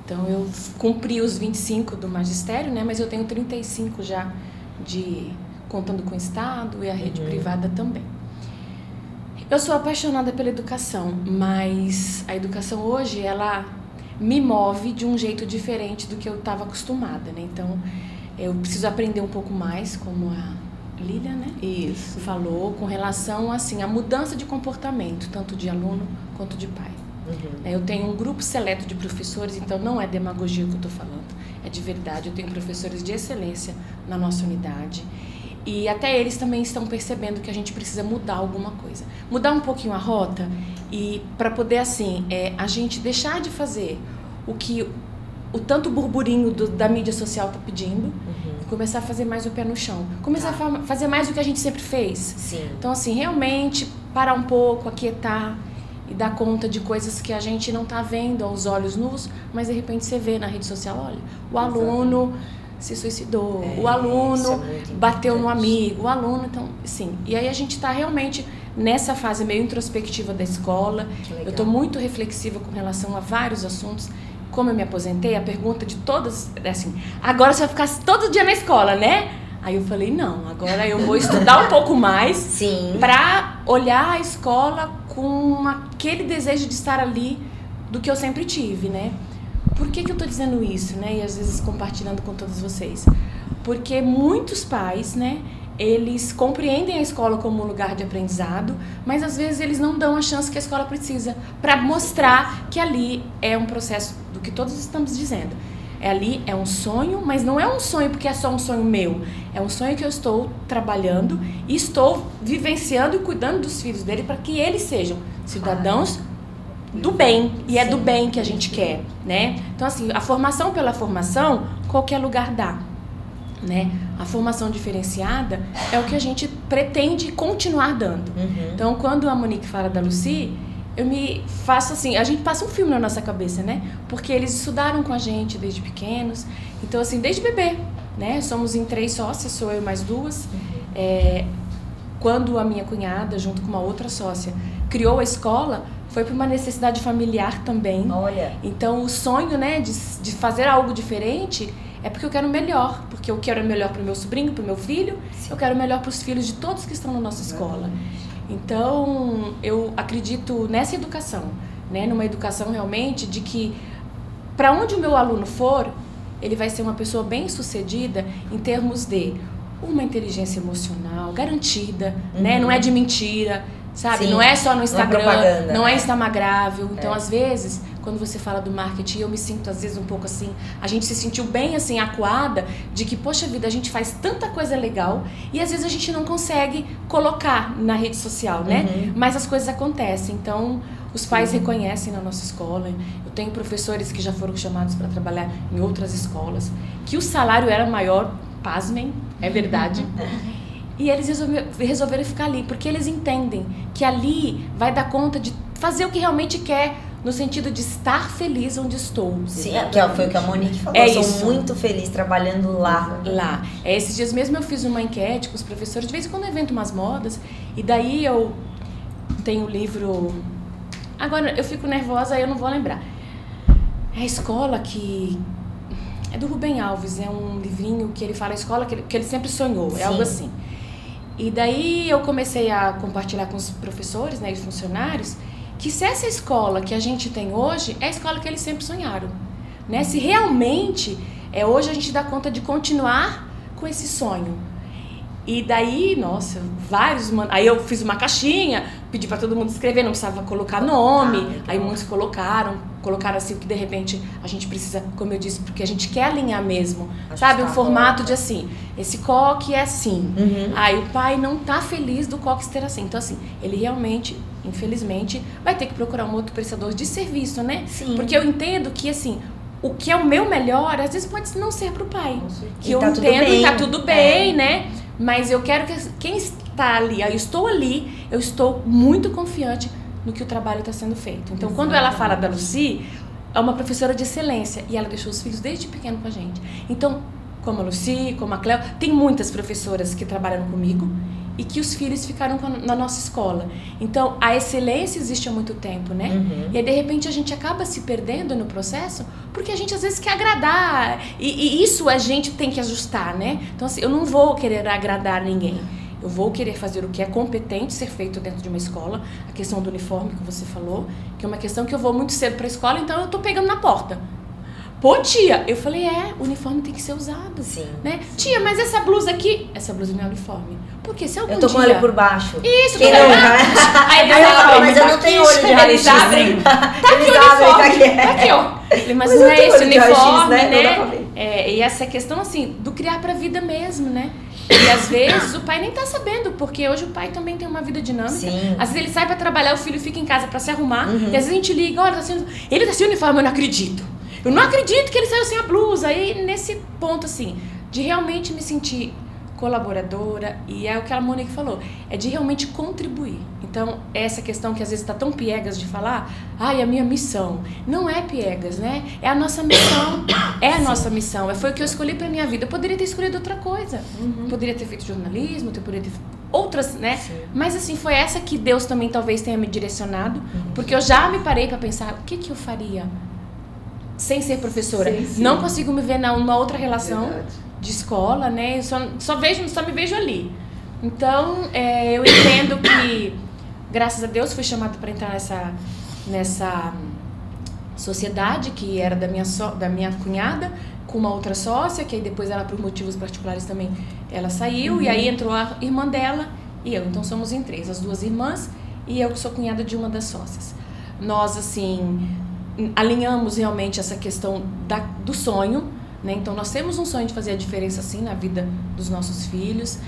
Então eu cumpri os 25 do magistério, né, mas eu tenho 35 já contando com o Estado e a rede privada também. Eu sou apaixonada pela educação, mas a educação hoje, ela me move de um jeito diferente do que eu estava acostumada, né? Então, eu preciso aprender um pouco mais, como a Lília, né? Isso. Falou, com relação, assim, à mudança de comportamento, tanto de aluno quanto de pai. Eu tenho um grupo seleto de professores, então não é demagogia o que eu estou falando, é de verdade. Eu tenho professores de excelência na nossa unidade. E até eles também estão percebendo que a gente precisa mudar alguma coisa. Mudar um pouquinho a rota e para poder, assim, a gente deixar de fazer o que o tanto burburinho da mídia social está pedindo e começar a fazer mais o pé no chão. Começar a fazer mais o que a gente sempre fez. Sim. Então, assim, realmente parar um pouco, aquietar e dar conta de coisas que a gente não está vendo aos olhos nus, mas de repente você vê na rede social, olha, o aluno se suicidou, o aluno bateu no amigo, o aluno, então, sim. E aí a gente está realmente nessa fase meio introspectiva da escola. Eu estou muito reflexiva com relação a vários assuntos. Como eu me aposentei, a pergunta de todas, assim, agora você vai ficar todo dia na escola, né? Aí eu falei, não, agora eu vou estudar um pouco mais para olhar a escola com aquele desejo de estar ali do que eu sempre tive, né? Por que eu estou dizendo isso, né? E às vezes compartilhando com todos vocês. Porque muitos pais, né? Eles compreendem a escola como um lugar de aprendizado, mas às vezes eles não dão a chance que a escola precisa para mostrar que ali é um processo do que todos estamos dizendo. Ali é um sonho, mas não é um sonho porque é só um sonho meu. É um sonho que eu estou trabalhando e estou vivenciando e cuidando dos filhos dele para que eles sejam cidadãos do bem. E é do bem que a gente quer, né? Então, assim, a formação pela formação, qualquer lugar dá, né? A formação diferenciada é o que a gente pretende continuar dando. Então, quando a Monique fala da Lucy, eu me faço assim, a gente passa um filme na nossa cabeça, né? Porque eles estudaram com a gente desde pequenos. Então, assim, desde bebê, né? Somos em 3 sócias, sou eu mais 2. Quando a minha cunhada, junto com uma outra sócia, criou a escola, foi por uma necessidade familiar também. Olha. Então, o sonho, né, de fazer algo diferente é porque eu quero o melhor. Porque eu quero o melhor para o meu sobrinho, para o meu filho. Eu quero o melhor para os filhos de todos que estão na nossa escola. Então, eu acredito nessa educação, né? Numa educação realmente de que para onde o meu aluno for, ele vai ser uma pessoa bem-sucedida em termos de uma inteligência emocional garantida, né? Não é de mentira, sabe? Sim. Não é só no Instagram, não é instagramável. Então, às vezes, quando você fala do marketing, eu me sinto às vezes um pouco assim, a gente se sentiu bem assim acuada de que, poxa vida, a gente faz tanta coisa legal e às vezes a gente não consegue colocar na rede social, né? Mas as coisas acontecem. Então, os pais reconhecem na nossa escola. Eu tenho professores que já foram chamados para trabalhar em outras escolas, que o salário era maior, pasmem, é verdade. E eles resolveram ficar ali, porque eles entendem que ali vai dar conta de fazer o que realmente quer, no sentido de estar feliz onde estou. Sim, foi o que a Monique falou. Eu sou muito feliz trabalhando lá. Esses dias mesmo eu fiz uma enquete com os professores, de vez em quando eu invento umas modas, e daí eu tenho o livro... Agora, eu fico nervosa, aí eu não vou lembrar. É a escola que... É do Rubem Alves, é um livrinho que ele fala a escola que ele sempre sonhou, é algo assim. E daí eu comecei a compartilhar com os professores, né, e funcionários, que se essa escola que a gente tem hoje é a escola que eles sempre sonharam, né? Se realmente hoje a gente dá conta de continuar com esse sonho. E daí, nossa, aí eu fiz uma caixinha, pedi para todo mundo escrever, não precisava colocar nome, aí muitos colocaram assim o que de repente a gente precisa, como eu disse, porque a gente quer alinhar mesmo, sabe? Um formato de assim, esse coque é assim, aí o pai não tá feliz do coque ser assim, então assim, ele realmente, infelizmente, vai ter que procurar um outro prestador de serviço, né? Sim. Porque eu entendo que assim, o que é o meu melhor, às vezes pode não ser pro pai, que eu entendo e tá tudo bem, né? Mas eu quero que quem está ali, eu estou muito confiante no que o trabalho está sendo feito. Então, quando ela fala da Lucy, é uma professora de excelência e ela deixou os filhos desde pequeno com a gente. Então, como a Lucy, como a Cleo. Tem muitas professoras que trabalham comigo e que os filhos ficaram na nossa escola. Então, a excelência existe há muito tempo, né? E aí, de repente, a gente acaba se perdendo no processo porque a gente, às vezes, quer agradar. E isso a gente tem que ajustar, né? Então, assim, eu não vou querer agradar ninguém. Eu vou querer fazer o que é competente ser feito dentro de uma escola. A questão do uniforme que você falou, que é uma questão que eu vou muito cedo para a escola, então eu tô pegando na porta. Pô, tia, eu falei, o uniforme tem que ser usado. Sim. Né? Tia, mas essa blusa aqui, essa blusa não é uniforme. Porque se algum Eu tô com ele por baixo. Isso, Quem por não, baixo. Aí Aí eu falo, fala, mas eu não tenho olho de raio-x. Eles abrem, Eles aqui o abrem, uniforme. aqui. Tá aqui, ó. Mas Mas não eu é tenho esse olho de raio-x, uniforme, né? Não dá pra ver. E essa questão, assim, do criar pra vida mesmo, né? E às vezes o pai nem tá sabendo, porque hoje o pai também tem uma vida dinâmica. Sim. Às vezes ele sai pra trabalhar, o filho fica em casa pra se arrumar. E às vezes a gente liga, olha, ele tá sem uniforme, eu não acredito. Eu não acredito que ele saiu sem a blusa. Aí nesse ponto, assim, de realmente me sentir colaboradora, e é o que a Monique falou, é de realmente contribuir. Então, essa questão que às vezes está tão piegas de falar, é a minha missão. Não é piegas, né? É a nossa missão. É a nossa missão. Foi o que eu escolhi para minha vida. Eu poderia ter escolhido outra coisa. Poderia ter feito jornalismo, poderia ter outras, né? Sim. Mas assim, foi essa que Deus também talvez tenha me direcionado, porque eu já me parei para pensar, o que eu faria sem ser professora? Sim. Não consigo me ver numa outra relação. Verdade. De escola, né? Eu só me vejo ali. Então, eu entendo que, graças a Deus, fui chamada para entrar nessa sociedade que era da minha cunhada, com uma outra sócia, que aí depois ela, por motivos particulares também, ela saiu, e aí entrou a irmã dela e eu. Então, somos em 3, as 2 irmãs e eu que sou cunhada de uma das sócias. Nós, assim, alinhamos realmente essa questão do sonho, né? Então, nós temos um sonho de fazer a diferença, assim, na vida dos nossos filhos.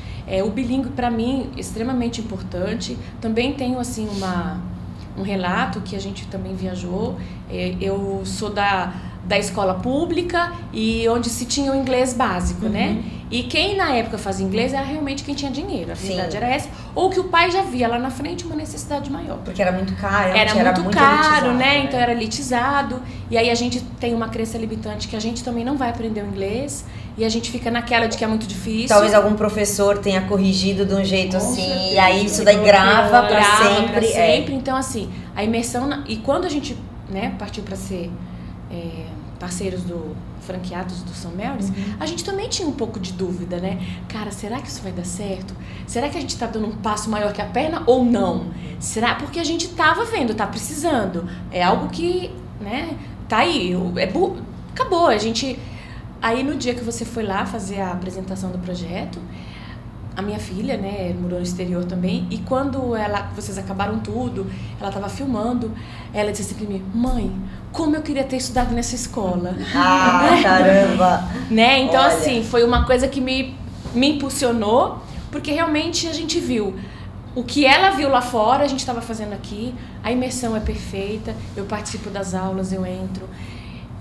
O bilíngue, para mim, extremamente importante. Também tenho, assim, um relato que a gente também viajou. Eu sou da escola pública e onde se tinha o inglês básico, né? E quem na época fazia inglês era realmente quem tinha dinheiro. A verdade era essa. Ou que o pai já via lá na frente uma necessidade maior. Porque era muito caro. Era muito caro, né? Então era elitizado. E aí a gente tem uma crença limitante que a gente também não vai aprender o inglês. E a gente fica naquela de que é muito difícil. Talvez algum professor tenha corrigido de um jeito assim. Certeza. E aí isso daí grava pra sempre. Sempre. Então assim, a imersão... E quando a gente, né, partiu para ser... parceiros franqueados do St. Mary's, a gente também tinha um pouco de dúvida, né? Cara, será que isso vai dar certo? Será que a gente tá dando um passo maior que a perna ou não? Será? Porque a gente tava vendo, tá precisando. É algo que, né, tá aí. Acabou, a gente... Aí no dia que você foi lá fazer a apresentação do projeto, a minha filha, né, morou no exterior também, e quando vocês acabaram tudo, ela estava filmando, ela disse assim pra mim, mãe, como eu queria ter estudado nessa escola. Caramba! Né? Então, olha, assim, foi uma coisa que me impulsionou, porque realmente a gente viu o que ela viu lá fora, a gente estava fazendo aqui, a imersão é perfeita, eu participo das aulas, eu entro,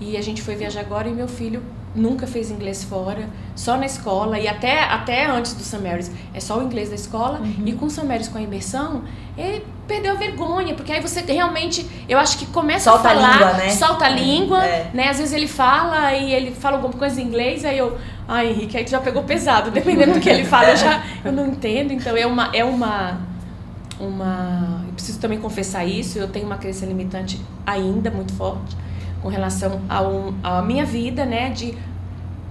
e a gente foi viajar agora e meu filho nunca fez inglês fora, só na escola, e até antes do St. Mary's, é só o inglês da escola, e com o St. Mary's, com a imersão, ele perdeu a vergonha, porque aí você realmente, eu acho que começa a falar, língua, né? Solta a língua, né? Às vezes ele fala, e ele fala alguma coisa em inglês, aí eu, Henrique, aí tu já pegou pesado, dependendo do que ele fala, eu não entendo, então eu preciso também confessar isso, eu tenho uma crença limitante ainda muito forte, com relação à minha vida, né,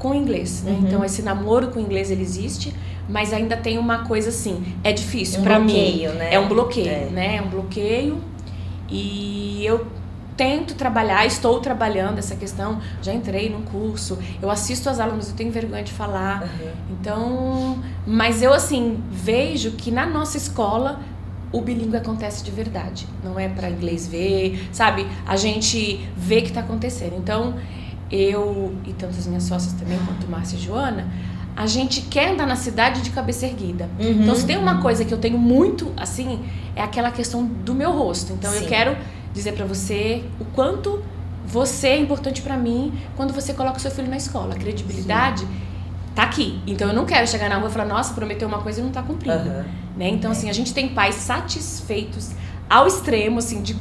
com o inglês, né? Então esse namoro com o inglês ele existe, mas ainda tem uma coisa assim, é difícil para mim, né? É um bloqueio, né? É um bloqueio, e eu tento trabalhar, estou trabalhando essa questão, já entrei num curso, eu assisto às aulas, mas eu tenho vergonha de falar, então, mas eu assim vejo que na nossa escola o bilíngue acontece de verdade, não é para inglês ver, sabe? A gente vê que está acontecendo. Então, eu e tanto as minhas sócias também, quanto Márcia e Joana, a gente quer andar na cidade de cabeça erguida. Então, se tem uma coisa que eu tenho muito, assim, é aquela questão do meu rosto. Então, eu quero dizer para você o quanto você é importante para mim quando você coloca o seu filho na escola. A credibilidade tá aqui. Então, eu não quero chegar na rua e falar, nossa, prometeu uma coisa e não tá cumprindo. Né? Então, assim, a gente tem pais satisfeitos ao extremo, assim, de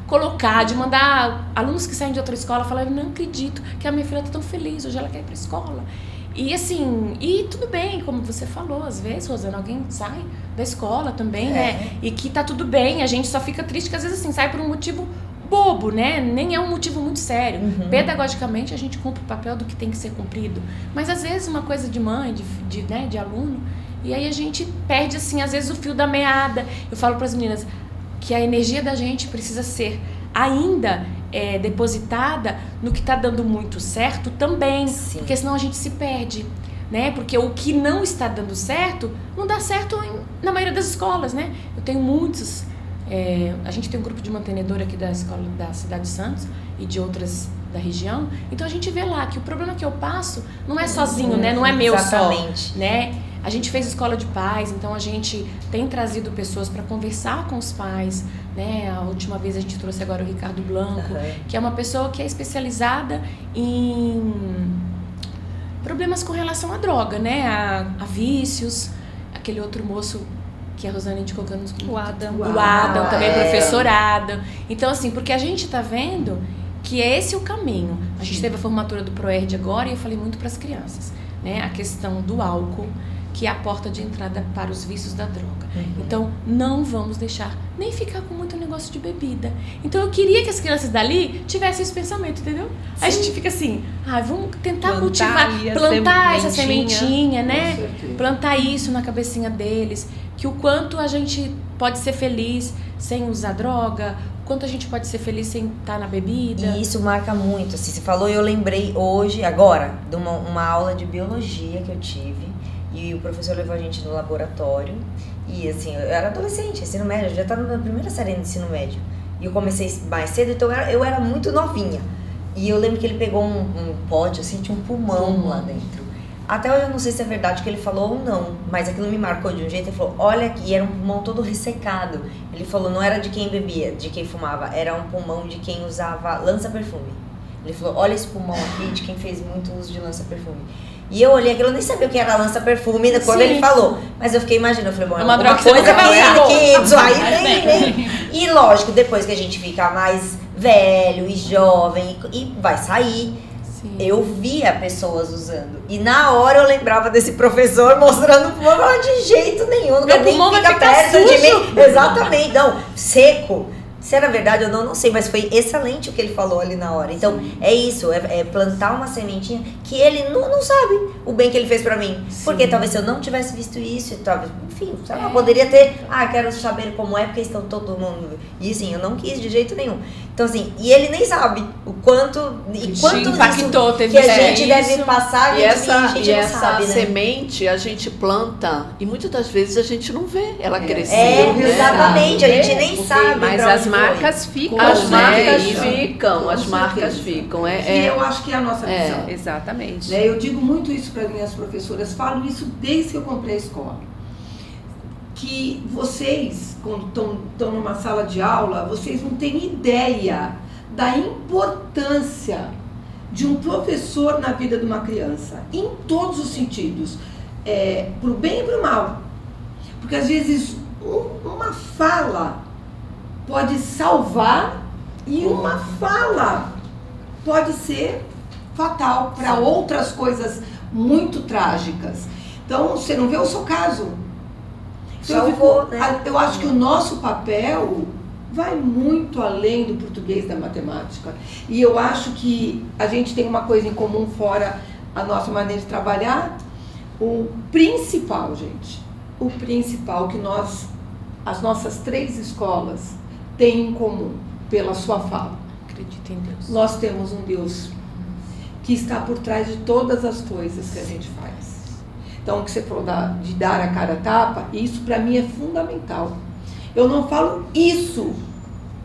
colocar, de mandar alunos que saem de outra escola falar, eu não acredito que a minha filha tá tão feliz, hoje ela quer ir pra escola. E assim, e tudo bem, como você falou, às vezes, Rosana, alguém sai da escola também, né? E que tá tudo bem, a gente só fica triste que às vezes assim, sai por um motivo bobo, né? Nem é um motivo muito sério. Pedagogicamente a gente cumpre o papel do que tem que ser cumprido. Mas às vezes uma coisa de mãe, de aluno, e aí a gente perde assim, às vezes o fio da meada. Eu falo para as meninas que a energia da gente precisa ser ainda depositada no que está dando muito certo também. Sim. Porque senão a gente se perde, né? Porque o que não está dando certo, não dá certo na maioria das escolas, né? Eu tenho muitos... a gente tem um grupo de mantenedor aqui da escola da Cidade de Santos e de outras da região. Então a gente vê lá que o problema que eu passo não é sozinho, né? Não é meu só, né? A gente fez escola de pais, então a gente tem trazido pessoas para conversar com os pais, né? A última vez a gente trouxe agora o Ricardo Blanco, que é uma pessoa que é especializada em problemas com relação à droga, né? A vícios. Aquele outro moço que a Rosana indicou que eu não... O Adam. O Adam, também professor Adam. Então, assim, porque a gente tá vendo que esse é o caminho. A gente teve a formatura do ProERD agora e eu falei muito para as crianças, né? A questão do álcool, que é a porta de entrada para os vícios da droga. Então, não vamos deixar nem ficar com muito negócio de bebida. Então, eu queria que as crianças dali tivessem esse pensamento, entendeu? Sim. A gente fica assim, vamos tentar plantar essa sementinha, né? Plantar isso na cabecinha deles, que o quanto a gente pode ser feliz sem usar droga, o quanto a gente pode ser feliz sem estar na bebida. E isso marca muito, assim, você falou e eu lembrei hoje, agora, de uma aula de biologia que eu tive. E o professor levou a gente no laboratório. E assim, eu era adolescente, ensino médio, eu já estava na primeira série do ensino médio. E eu comecei mais cedo, então eu era muito novinha. E eu lembro que ele pegou um pote, assim, tinha um pulmão lá dentro. Até hoje eu não sei se é verdade o que ele falou ou não, mas aquilo me marcou de um jeito. Ele falou, olha aqui, era um pulmão todo ressecado. Ele falou, não era de quem bebia, de quem fumava, era um pulmão de quem usava lança-perfume. Ele falou, olha esse pulmão aqui de quem fez muito uso de lança-perfume. E eu olhei aquilo, eu nem sabia o que era lança-perfume quando ele falou. Mas eu fiquei imaginando, eu falei, bom, é uma coisa que isso aí nem. E lógico, depois que a gente fica mais velho e jovem e vai sair, eu via pessoas usando. E na hora eu lembrava desse professor mostrando o pulmão, de jeito nenhum, meu pulmão vai ficar perto sujo. De mim. Exatamente, não, seco. Se era verdade ou não sei, mas foi excelente o que ele falou ali na hora. Então, é isso, é plantar uma sementinha que ele não sabe o bem que ele fez pra mim. Sim. Porque talvez se eu não tivesse visto isso, talvez, enfim, eu poderia ter, quero saber como é, porque estão todo mundo... E assim, eu não quis de jeito nenhum. Então, assim, e ele nem sabe o quanto impactou, que a gente deve passar, e essa sabe, né? semente a gente planta e muitas das vezes a gente não vê ela crescer. Exatamente, a gente nem sabe. Mas as marcas ficam. As marcas ficam. E eu acho que é a nossa missão. Exatamente. Eu digo muito isso para minhas professoras, falo isso desde que eu comprei a escola. Que vocês, quando estão numa sala de aula, vocês não têm ideia da importância de um professor na vida de uma criança, em todos os sentidos, pro bem e pro mal. Porque às vezes uma fala pode salvar e uma fala pode ser fatal para outras coisas muito trágicas. Então, você não vê o seu caso. Eu acho que o nosso papel vai muito além do português, da matemática. E eu acho que a gente tem uma coisa em comum fora a nossa maneira de trabalhar. O principal, gente, que as nossas 3 escolas têm em comum, pela sua fala. Acredito em Deus. Nós temos um Deus que está por trás de todas as coisas que a gente faz. Então, o que você falou de dar a cara a tapa, isso para mim é fundamental. Eu não falo isso,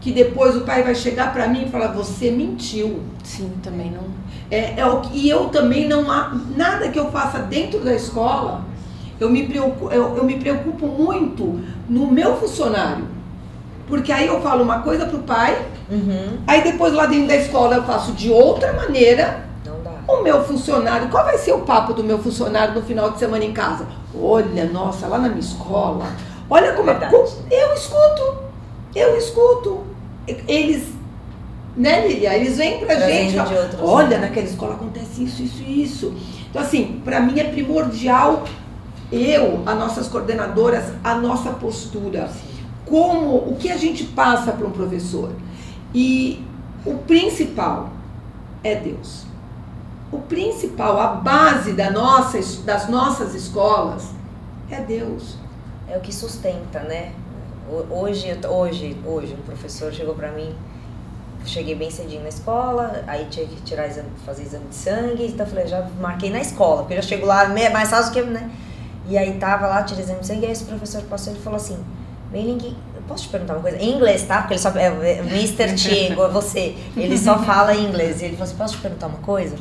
que depois o pai vai chegar para mim e falar, você mentiu. Sim, também não. E eu também não há nada que eu faça dentro da escola, eu me preocupo muito no meu funcionário. Porque aí eu falo uma coisa pro pai, aí depois lá dentro da escola eu faço de outra maneira. O meu funcionário, qual vai ser o papo do meu funcionário no final de semana em casa? Olha, nossa, lá na minha escola, olha como eu escuto. Eles né, Lilia? Eles vêm pra gente e falam, outros olha, lugares. naquela escola acontece isso, isso e isso. Então, assim, pra mim é primordial as nossas coordenadoras, a nossa postura. O que a gente passa para um professor. E o principal é Deus. O principal, a base das nossas escolas é Deus. É o que sustenta, né? Hoje um professor chegou pra mim, cheguei bem cedinho na escola, aí tinha que fazer exame de sangue, então eu falei, já marquei na escola, porque eu já chego lá mais fácil que, né? E aí tava lá, tirei exame de sangue, e aí esse professor passou, ele falou assim, Meiling, posso te perguntar uma coisa? Em inglês, tá? Porque ele só é Mr. Tiago, é você. Ele só fala em inglês. E ele falou assim, posso te perguntar uma coisa?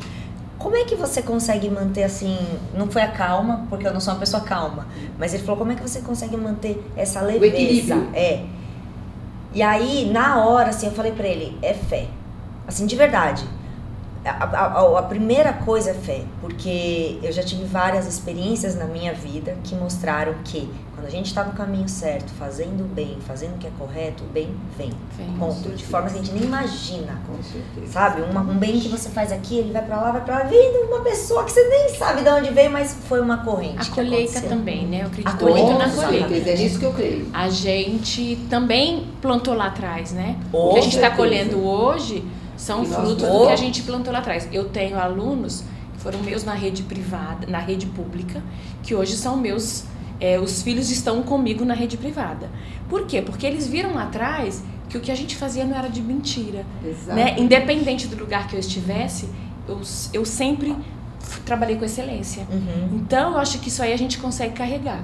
Como é que você consegue manter assim, não foi a calma, porque eu não sou uma pessoa calma, mas ele falou, como é que você consegue manter essa leveza? O equilíbrio. E aí, na hora, assim, eu falei pra ele, é fé. Assim, de verdade. A primeira coisa é fé, porque eu já tive várias experiências na minha vida que mostraram que quando a gente está no caminho certo, fazendo bem, fazendo o que é correto, o bem vem. Ponto. De forma que a gente nem imagina. Com certeza. Sabe? Um bem que você faz aqui, ele vai pra lá, vindo uma pessoa que você nem sabe de onde veio, mas foi uma corrente. A colheita também, né? Eu acredito colheita, muito na Com colheita. certeza, é nisso que eu creio. A gente também plantou lá atrás, né? Com O que a gente está certeza. colhendo hoje são Que nós frutos temos. do que a gente plantou lá atrás. Eu tenho alunos que foram meus na rede privada, na rede pública, que hoje são meus, os filhos estão comigo na rede privada. Por quê? Porque eles viram lá atrás que o que a gente fazia não era de mentira. Exato. Né? Independente do lugar que eu estivesse, eu sempre trabalhei com excelência. Então, eu acho que isso aí a gente consegue carregar.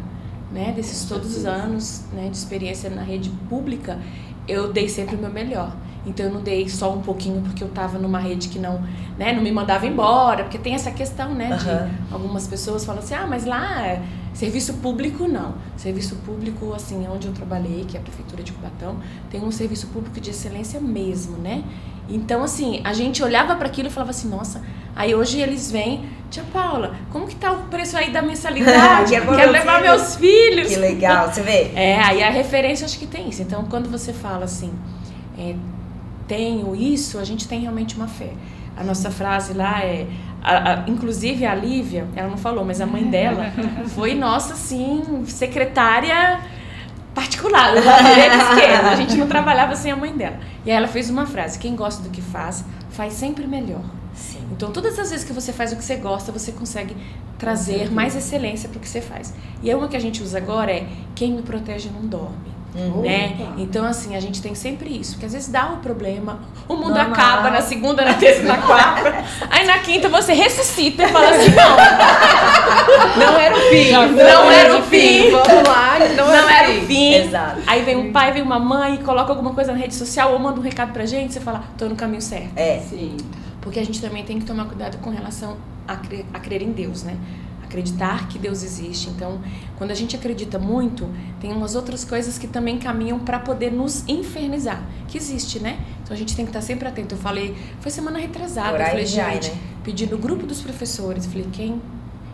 Né? Desses todos os anos, né, de experiência na rede pública, eu dei sempre o meu melhor. Então eu não dei só um pouquinho porque eu estava numa rede que não, né, não me mandava embora, porque tem essa questão, né, de algumas pessoas falam assim, mas lá serviço público não. Serviço público, assim, onde eu trabalhei, que é a Prefeitura de Cubatão, tem um serviço público de excelência mesmo, né? Então, assim, a gente olhava para aquilo e falava assim, nossa, aí hoje eles vêm, tia Paula, como que tá o preço aí da mensalidade? Quero levar meus filhos. Que legal, você vê? Aí a referência acho que tem isso. Então, quando você fala assim, tenho isso, a gente tem realmente uma fé. A nossa frase lá inclusive a Lívia, ela não falou, mas a mãe dela foi nossa, assim, secretária particular, do lado direito e esquerdo. A gente não trabalhava sem a mãe dela. E aí ela fez uma frase, quem gosta do que faz sempre melhor. Sim. Então, todas as vezes que você faz o que você gosta, você consegue trazer mais excelência para o que você faz. E uma que a gente usa agora é, quem me protege não dorme. Né? Então, assim, a gente tem sempre isso, porque às vezes dá um problema, o mundo Normal. acaba na segunda, na terça, na quarta, aí na quinta você ressuscita e fala assim, não era o fim, não era o fim, Vamos lá, não era o fim. Exato. Aí vem um pai, vem uma mãe, coloca alguma coisa na rede social ou manda um recado pra gente, você fala, tô no caminho certo. Sim. Porque a gente também tem que tomar cuidado com relação a crer em Deus, né? Acreditar que Deus existe. Então, quando a gente acredita muito, tem umas outras coisas que também caminham para poder nos infernizar, que existe, né? Então a gente tem que estar sempre atento. Eu falei, foi semana retrasada, eu falei, gente, pedi no grupo dos professores, falei,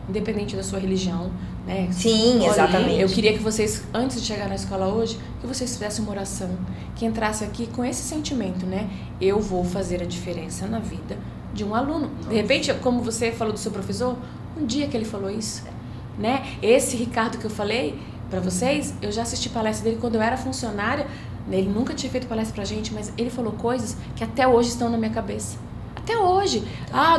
independente da sua religião, né? Sim, Olha, exatamente. eu queria que vocês, antes de chegar na escola hoje, que vocês fizessem uma oração, que entrasse aqui com esse sentimento, né? Eu vou fazer a diferença na vida de um aluno. De repente, como você falou do seu professor, um dia que ele falou isso, né? Esse Ricardo que eu falei pra vocês, eu já assisti palestra dele quando eu era funcionária, ele nunca tinha feito palestra pra gente, mas ele falou coisas que até hoje estão na minha cabeça. Até hoje.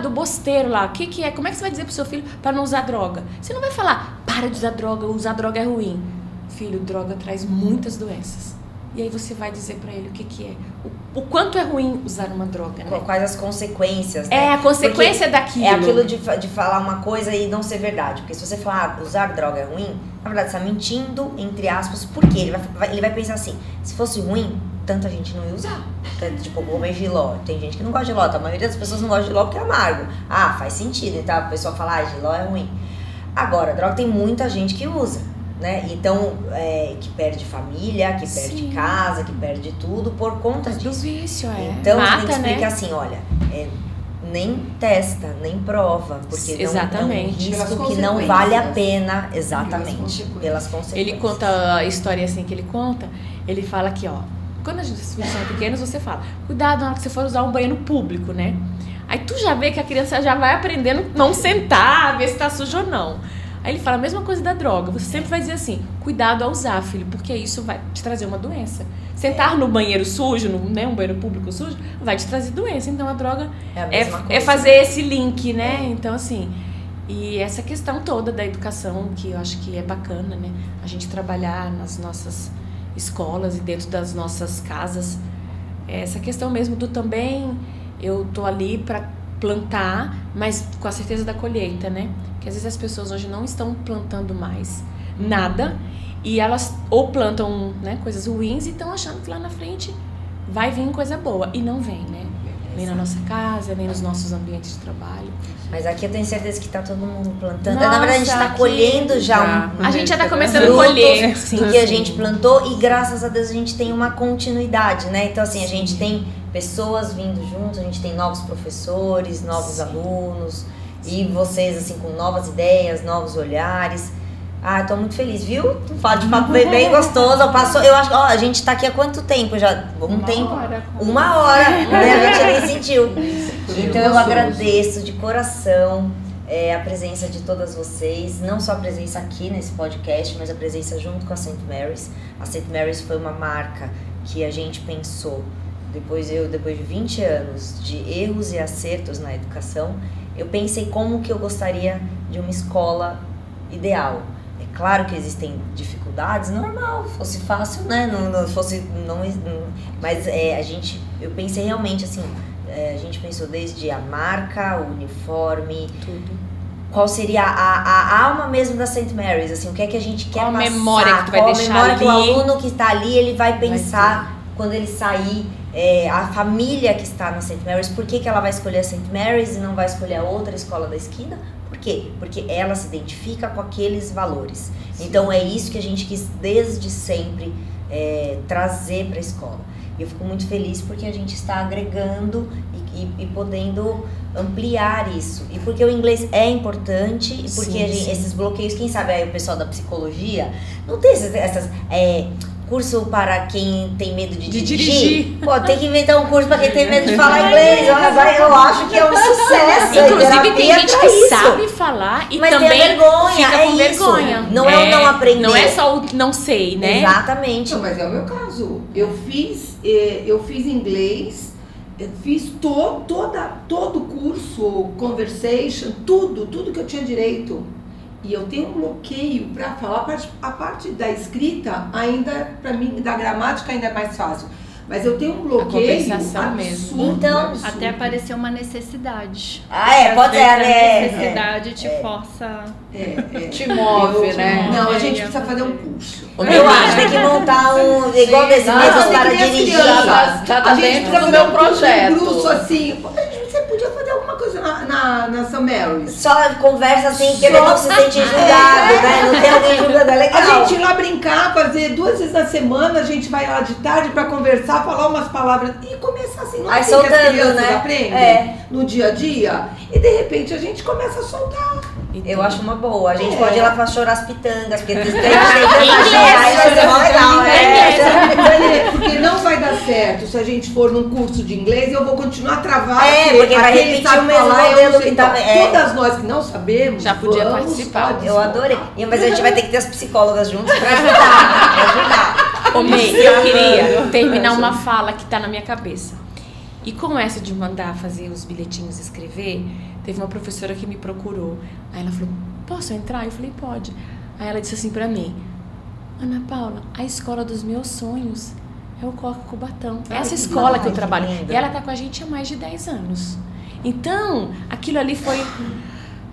Do bosteiro lá, o que é? Como é que você vai dizer pro seu filho para não usar droga? Você não vai falar, para de usar droga é ruim. Filho, droga traz muitas doenças. E aí você vai dizer pra ele o que é. O quanto é ruim usar uma droga, né? Quais as consequências, né? A consequência daquilo. É aquilo de falar uma coisa e não ser verdade. Porque se você falar, usar droga é ruim, na verdade você está mentindo, entre aspas, porque ele vai pensar assim, se fosse ruim, tanta gente não ia usar. Tipo, comer giló. Tem gente que não gosta de giló, tá? A maioria das pessoas não gosta de giló porque é amargo. Faz sentido, então a pessoa fala, giló é ruim. Agora, droga tem muita gente que usa, né? Então, que perde família, que perde Sim. casa, que perde tudo por conta Do disso. vício, Então, mata, você tem que explicar né? assim, olha, nem testa, nem prova, porque Exatamente. é um risco Pelas que não vale a consequências. pena, exatamente, consequências. pelas consequências. Ele conta a história assim que ele conta, ele fala que, quando os filhos são pequenos, você fala, cuidado na hora que você for usar um banheiro público, né? Aí tu já vê que a criança já vai aprendendo não sentar, ver se tá sujo ou não. Aí ele fala a mesma coisa da droga. Você sempre vai dizer assim, cuidado ao usar, filho, porque isso vai te trazer uma doença. Sentar no banheiro sujo, um banheiro público sujo, vai te trazer doença. Então a droga é fazer esse link, né? Então assim, e essa questão toda da educação, que eu acho que é bacana, né? A gente trabalhar nas nossas escolas e dentro das nossas casas. Essa questão mesmo do também, eu tô ali para plantar, mas com a certeza da colheita, né? Que às vezes as pessoas hoje não estão plantando mais nada e elas ou plantam, né, coisas ruins e estão achando que lá na frente vai vir coisa boa e não vem, né? Nem na nossa casa, nem nos nossos ambientes de trabalho. Mas aqui eu tenho certeza que tá todo mundo plantando. Nossa, na verdade, a gente tá colhendo já a gente já tá começando a colher do que a gente plantou e graças a Deus a gente tem uma continuidade, né? Então assim, a gente tem pessoas vindo junto, a gente tem novos professores, novos alunos e vocês assim com novas ideias, novos olhares. Ah, tô muito feliz, viu? Fala de papo bem gostoso. Eu acho, ó, a gente tá aqui há quanto tempo já? Uma hora, né? A gente nem sentiu. Então eu agradeço de coração a presença de todas vocês, não só a presença aqui nesse podcast, mas a presença junto com a St. Mary's. A St. Mary's foi uma marca que a gente pensou, depois de 20 anos de erros e acertos na educação, eu pensei como que eu gostaria de uma escola ideal. É claro que existem dificuldades, normal, fosse fácil, né? Mas eu pensei realmente assim, a gente pensou desde a marca, o uniforme, tudo. Qual seria a alma mesmo da St. Mary's, assim, o que é que a gente quer passar, qual a memória que tu vai deixar ali, qual a memória que o aluno que está ali, ele vai pensar quando ele sair, a família que está na St. Mary's, por que ela vai escolher a St. Mary's e não vai escolher a outra escola da esquina? Por quê? Porque ela se identifica com aqueles valores. Sim. Então é isso que a gente quis desde sempre trazer para a escola. E eu fico muito feliz porque a gente está agregando e podendo ampliar isso. E porque o inglês é importante, e porque esses bloqueios, quem sabe aí o pessoal da psicologia, não tem essas curso para quem tem medo de dirigir. Pô, tem que inventar um curso para quem tem medo de falar inglês. Eu acho que é um sucesso. Inclusive tem gente que sabe falar e mas também tem a vergonha, fica com vergonha. Isso. Não é o não aprender. Não é só o não sei, né? Exatamente. Não, mas é o meu caso. Eu fiz inglês, fiz todo o curso, conversation, tudo que eu tinha direito. E eu tenho um bloqueio para falar, a parte da escrita ainda, para mim, da gramática ainda é mais fácil. Mas eu tenho um bloqueio absurdo, mesmo. Então, absurdo. Até apareceu uma necessidade. Pode ser, né? A necessidade te força. Te move, né? Não, a gente precisa fazer um curso. Eu acho que tem que montar um igual desse mesmo para dirigir. Já dentro do meu projeto. Um curso assim. Você podia fazer alguma coisa na St. Mary's. Só conversa assim, porque ele não se sente julgado, né? Não tem alguém julgando, é legal. A gente ir lá brincar, fazer 2 vezes na semana, a gente vai lá de tarde pra conversar, falar umas palavras e começar assim. Não é assim que as crianças aprendem no dia a dia? E de repente a gente começa a soltar. Eu acho uma boa. A gente pode ir lá pra chorar as pitangas, porque tem vai ser mó legal, Porque não vai dar certo se a gente for num curso de inglês, eu vou continuar travada. Porque vai repetir o mesmo modelo que tá. Todas nós que não sabemos, já podia participar. Eu adorei. Mas a gente vai ter que ter as psicólogas juntas pra ajudar. Ô, May, eu queria terminar uma fala que tá na minha cabeça. E com essa de mandar fazer os bilhetinhos escrever, teve uma professora que me procurou. Aí ela falou, posso entrar? Eu falei, pode. Aí ela disse assim pra mim, Ana Paula, a escola dos meus sonhos é o Coca Cubatão. Essa escola que eu trabalho. E ela tá com a gente há mais de 10 anos. Então, aquilo ali foi,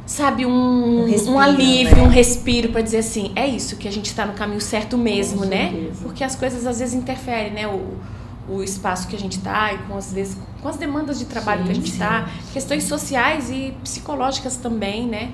sabe, um alívio, né? Um respiro pra dizer assim, é isso, que a gente tá no caminho certo mesmo, né? Porque as coisas às vezes interferem, né? O espaço que a gente está e com as demandas de trabalho que a gente está, questões sociais e psicológicas também, né?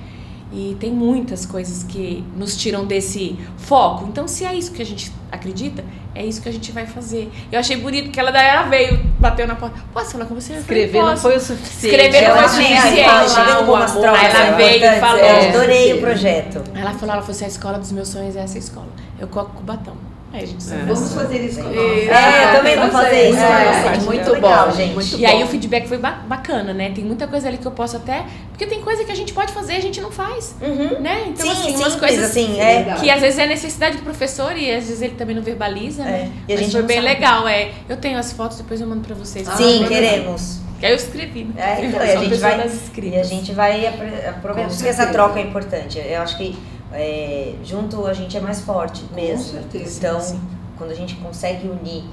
E tem muitas coisas que nos tiram desse foco. Então, se é isso que a gente acredita, é isso que a gente vai fazer. Eu achei bonito que ela veio, bateu na porta. Posso falar com você? Escrever não foi o suficiente. Escrever não foi o suficiente. Ela veio e falou. Adorei o projeto. Ela falou assim, a escola dos meus sonhos é essa escola. É o Coca Cubatão. Aí a gente Vamos fazer isso com a nossa. Eu também vou fazer isso. É, muito legal, bom, gente. muito E aí bom. o feedback foi bacana, né? Tem muita coisa ali que eu posso até... Porque tem coisa que a gente pode fazer e a gente não faz, né? Então, Sim, assim, umas simples, coisas assim, que às vezes é necessidade do professor e às vezes ele também não verbaliza, né? E a Mas gente foi não bem sabe. legal, Eu tenho as fotos, depois eu mando pra vocês. Sim, Legal. queremos. Que aí eu escrevi, né? Então, Eu e a sou gente pessoa vai, das e escritas. a gente vai aproveitar, Com porque essa certeza. troca é importante. Eu acho que junto a gente é mais forte mesmo. certeza. Então, Sim. quando a gente consegue unir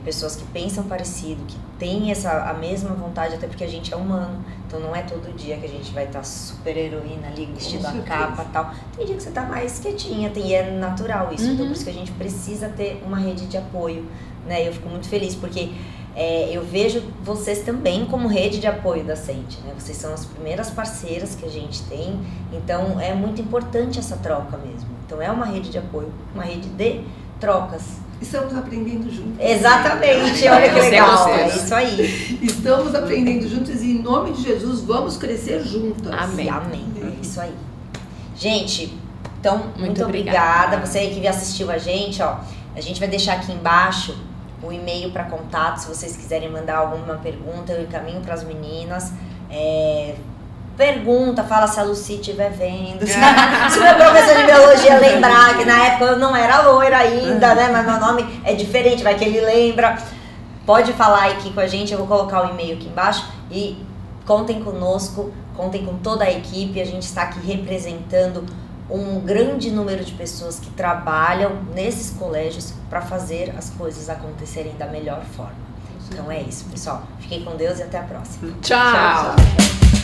pessoas que pensam parecido, que têm a mesma vontade, até porque a gente é humano, então não é todo dia que a gente vai estar super heroína ali, vestindo a certeza. capa e tal. Tem dia que você tá mais quietinha, e é natural isso. Então, por isso que a gente precisa ter uma rede de apoio, né? Eu fico muito feliz, porque eu vejo vocês também como rede de apoio da Sente, né? Vocês são as primeiras parceiras que a gente tem, então é muito importante essa troca mesmo. Então é uma rede de apoio, uma rede de trocas. Estamos aprendendo juntos. Exatamente, olha que legal, é gostoso. isso aí. Estamos aprendendo juntos e em nome de Jesus vamos crescer juntas. Amém. Amém, é isso aí. Gente, então, muito obrigada. obrigada. Você aí que assistiu a gente, ó, a gente vai deixar aqui embaixo o e-mail para contato, se vocês quiserem mandar alguma pergunta, eu encaminho para as meninas. Pergunta, fala se a Lucy estiver vendo. Se o meu professor de biologia lembrar, que na época eu não era loira ainda, né? Mas meu nome é diferente, vai que ele lembra. Pode falar aqui com a gente, eu vou colocar o e-mail aqui embaixo. E contem conosco, contem com toda a equipe. A gente está aqui representando um grande número de pessoas que trabalham nesses colégios para fazer as coisas acontecerem da melhor forma. Então é isso, pessoal. Fiquem com Deus e até a próxima. Tchau. Tchau.